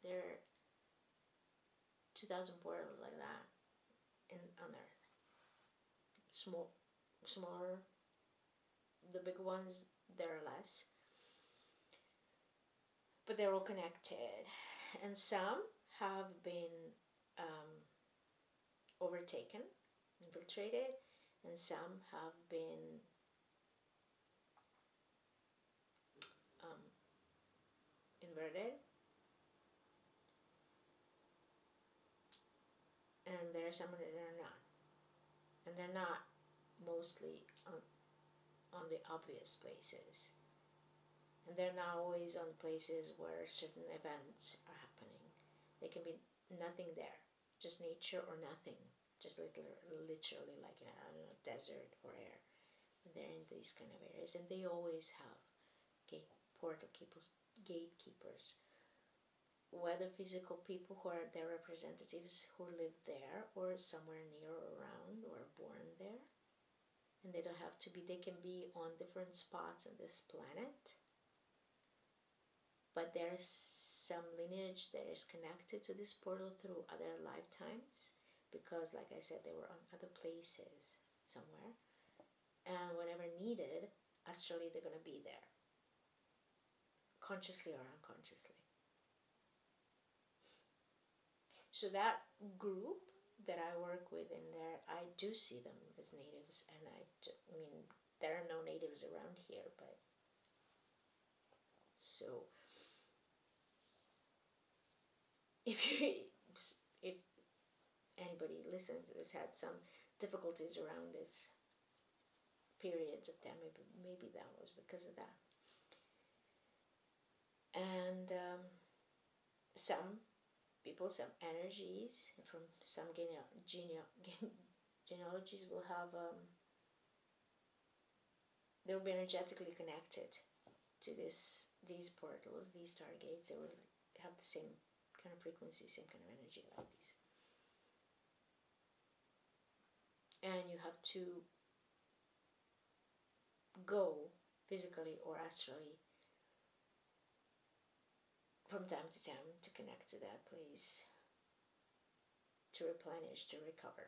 there are 2,000 portals like that on Earth. Smaller, the big ones, there are less, but they're all connected, and some have been overtaken, infiltrated, and some have been inverted, and there are some that are not, and they're not mostly on the obvious places, and they're not always on places where certain events are happening. They can be nothing there, just nature or nothing, just literally like in a desert or air. And they're in these kind of areas, and they always have gatekeepers, whether physical people who are their representatives who live there or somewhere near or around or born there. And they don't have to be, they can be on different spots on this planet, but there's some lineage that is connected to this portal through other lifetimes, because like I said, they were on other places somewhere, and whenever needed, astrally they're going to be there, consciously or unconsciously. So that group that I work with in there, I do see them as natives, and I mean, there are no natives around here, but so if anybody listening to this had some difficulties around this periods of time, maybe that was because of that. And some people, some energies from some genealogies will have they'll be energetically connected to these portals, these stargates. They will have the same kind of frequency, same kind of energy like these. And you have to go physically or astrally from time to time to connect to that place, to replenish, to recover.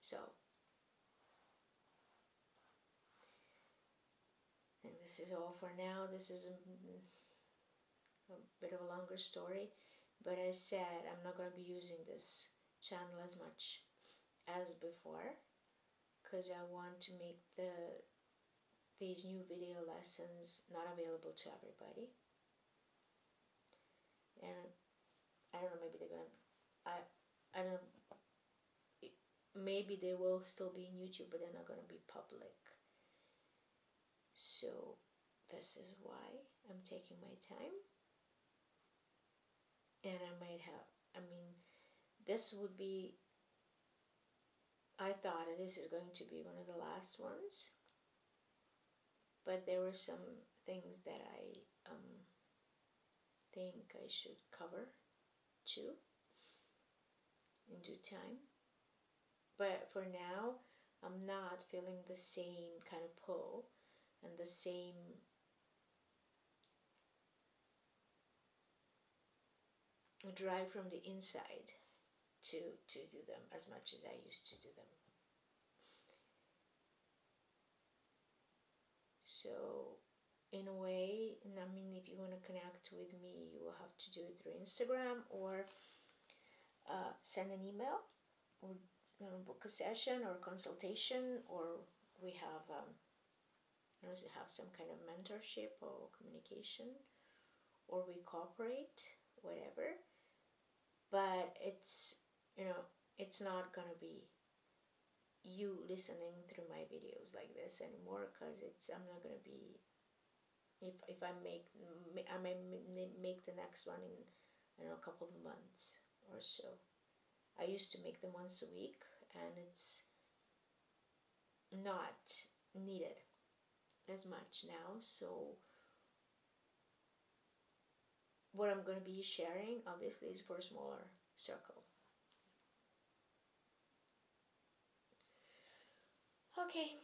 So, and this is all for now. This is a bit of a longer story, but I said I'm not going to be using this channel as much as before, because I want to make these new video lessons not available to everybody. And I don't know, maybe they're gonna, I don't know, maybe they will still be in YouTube, but they're not gonna be public. So this is why I'm taking my time, and I might have, I mean, this would be, I thought this is going to be one of the last ones, but there were some things that I think I should cover too in due time. But for now, I'm not feeling the same kind of pull and the same drive from the inside to do them as much as I used to do them. So in a way, I mean, if you want to connect with me, you will have to do it through Instagram, or send an email, or book a session or consultation, or we have have some kind of mentorship or communication, or we cooperate, whatever. But it's it's not gonna be you listening through my videos like this anymore, because I'm not gonna be, if I may make the next one in a couple of months or so. I used to make them once a week, and it's not needed as much now. So what I'm going to be sharing obviously is for a smaller circle. Okay.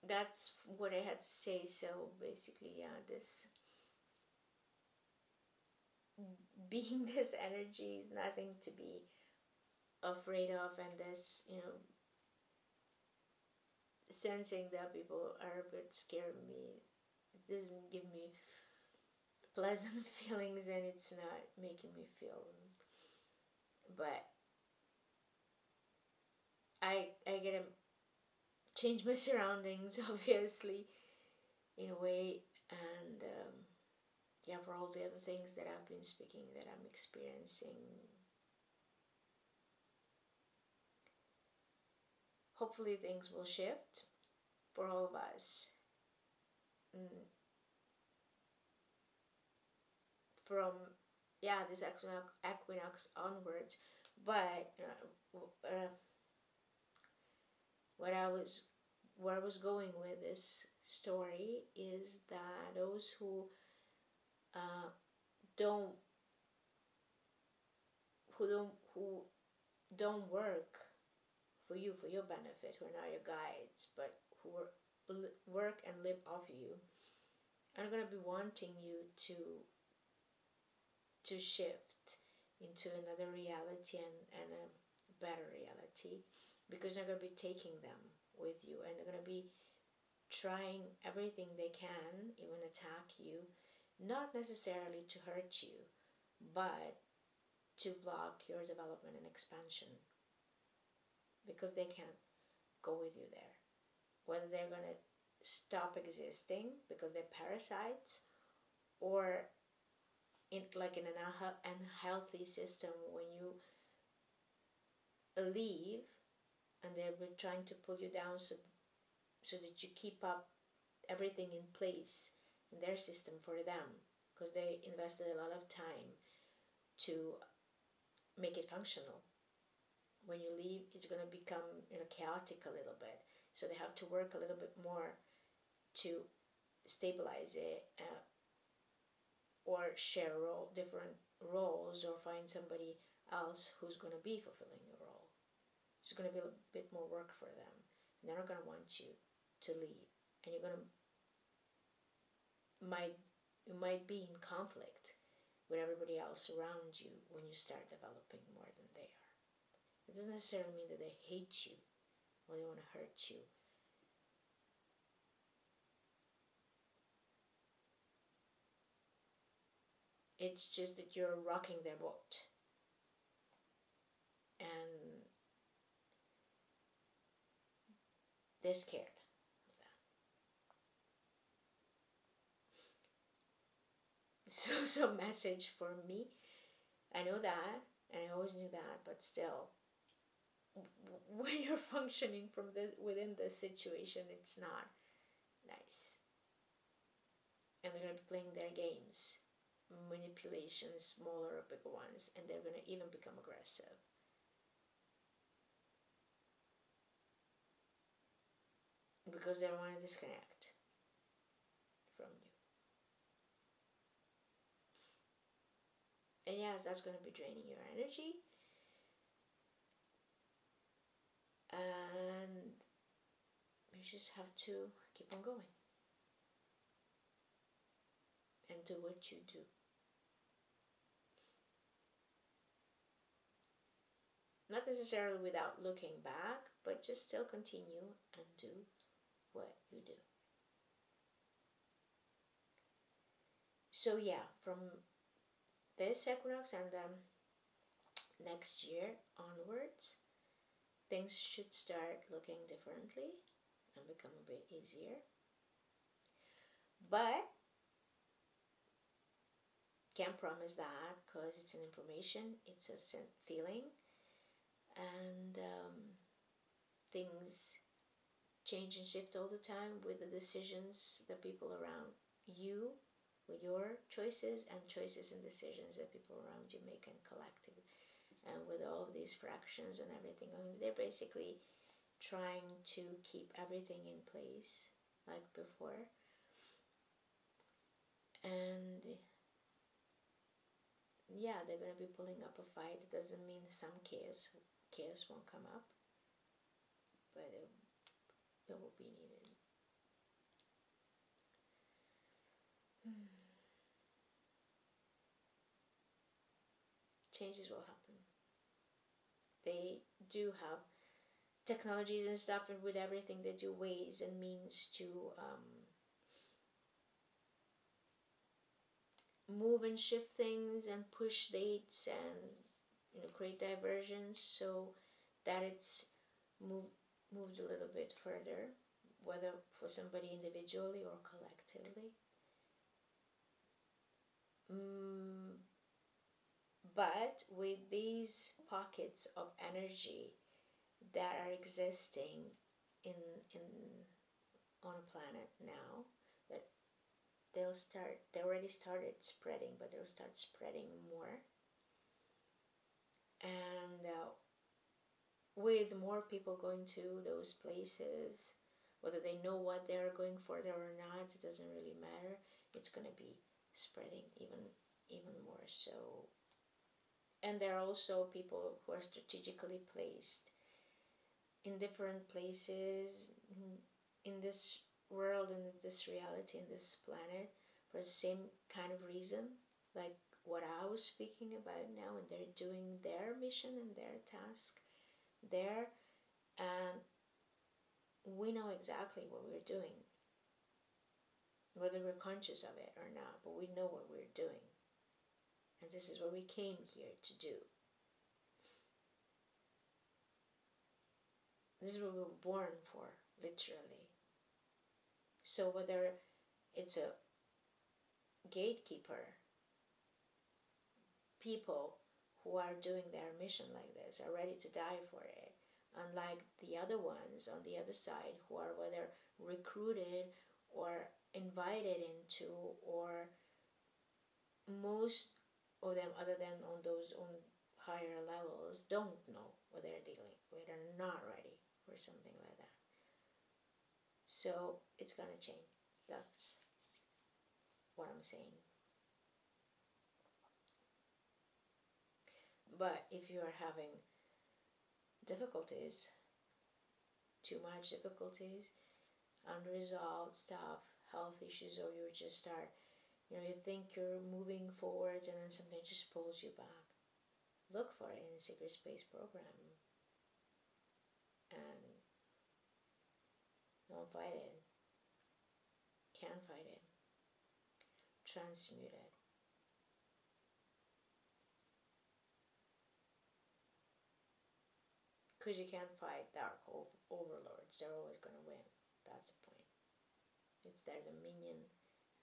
That's what I had to say. So basically, yeah, this being this energy is nothing to be afraid of, and this, sensing that people are a bit scared of me, it doesn't give me pleasant feelings, and it's not making me feel, but I gotta change my surroundings, obviously, in a way, and yeah, for all the other things that I've been speaking, that I'm experiencing, hopefully things will shift for all of us, from this equinox onwards. But where I was going with this story is that those who don't who don't work for you, for your benefit, who are not your guides, but who work and live off you, are going to be wanting you to shift into another reality, and a better reality, because they're going to be taking them with you, and they're going to be trying everything they can, even attack you, not necessarily to hurt you, but to block your development and expansion, because they can't go with you there. Whether they're going to stop existing because they're parasites, or in an unhealthy system, when you leave and they're trying to pull you down, so that you keep up everything in place in their system for them, because they invested a lot of time to make it functional. When you leave, it's going to become chaotic a little bit, so they have to work a little bit more to stabilize it, or share different roles, or find somebody else who's going to be fulfilling your role. It's going to be a bit more work for them, and they're not going to want you to leave, and you might be in conflict with everybody else around you when you start developing more than they are. It doesn't necessarily mean that they hate you or they want to hurt you. It's just that you're rocking their boat, and they're scared of that. So message for me. I know that, and I always knew that, but still, when you're functioning within this situation, it's not nice. And they're going to be playing their games, manipulations, smaller or bigger ones, and they're going to even become aggressive. Because they don't want to disconnect from you. And yes, that's going to be draining your energy. And you just have to keep on going and do what you do. Not necessarily without looking back, but just still continue and do what you do. So yeah, from this equinox and next year onwards, things should start looking differently and become a bit easier. But can't promise that, because it's an information, it's a feeling, and things change and shift all the time with the decisions that people around you, with your choices and decisions that people around you make, and collective, and with all of these fractions and everything. I mean, they're basically trying to keep everything in place like before, and yeah, they're going to be pulling up a fight. It doesn't mean some chaos won't come up, but it will be needed. Changes will happen. They do have technologies and stuff, and with everything they do ways and means to move and shift things and push dates and create diversions, so that it's moved a little bit further, whether for somebody individually or collectively. But with these pockets of energy that are existing in on a planet now, that they already started spreading, but they'll start spreading more, and with more people going to those places, whether they know what they're going for there or not, it doesn't really matter. It's going to be spreading even more so. And there are also people who are strategically placed in different places in this world, in this reality, in this planet, for the same kind of reason, like what I was speaking about now, and they're doing their mission and their task there, and we know exactly what we're doing, whether we're conscious of it or not, but we know what we're doing, and this is what we came here to do. This is what we were born for, literally. So whether it's a gatekeeper, people who are doing their mission like this are ready to die for it, unlike the other ones on the other side who are whether recruited or invited into, or most of them, other than on those on higher levels, don't know what they're dealing with, are not ready for something like that. So it's gonna change. That's what I'm saying. But if you are having difficulties, too much difficulties, unresolved stuff, health issues, or you just start, you think you're moving forwards and then something just pulls you back, look for it in a sacred space program and don't fight it. Can't fight it. Transmute it. Because you can't fight dark overlords. They're always going to win. That's the point. It's their dominion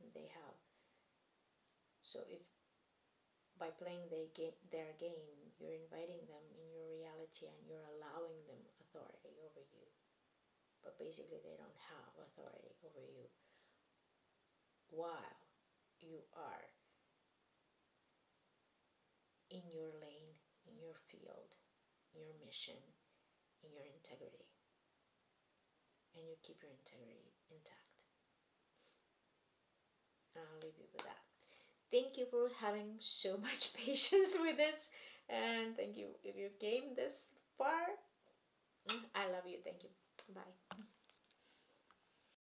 and they have. So if by playing their game, you're inviting them in your reality and you're allowing them authority over you. But basically they don't have authority over you while you are in your lane, in your field, in your mission, in your integrity. And you keep your integrity intact. And I'll leave you with that. Thank you for having so much patience with this. And thank you if you came this far. I love you. Thank you. Bye.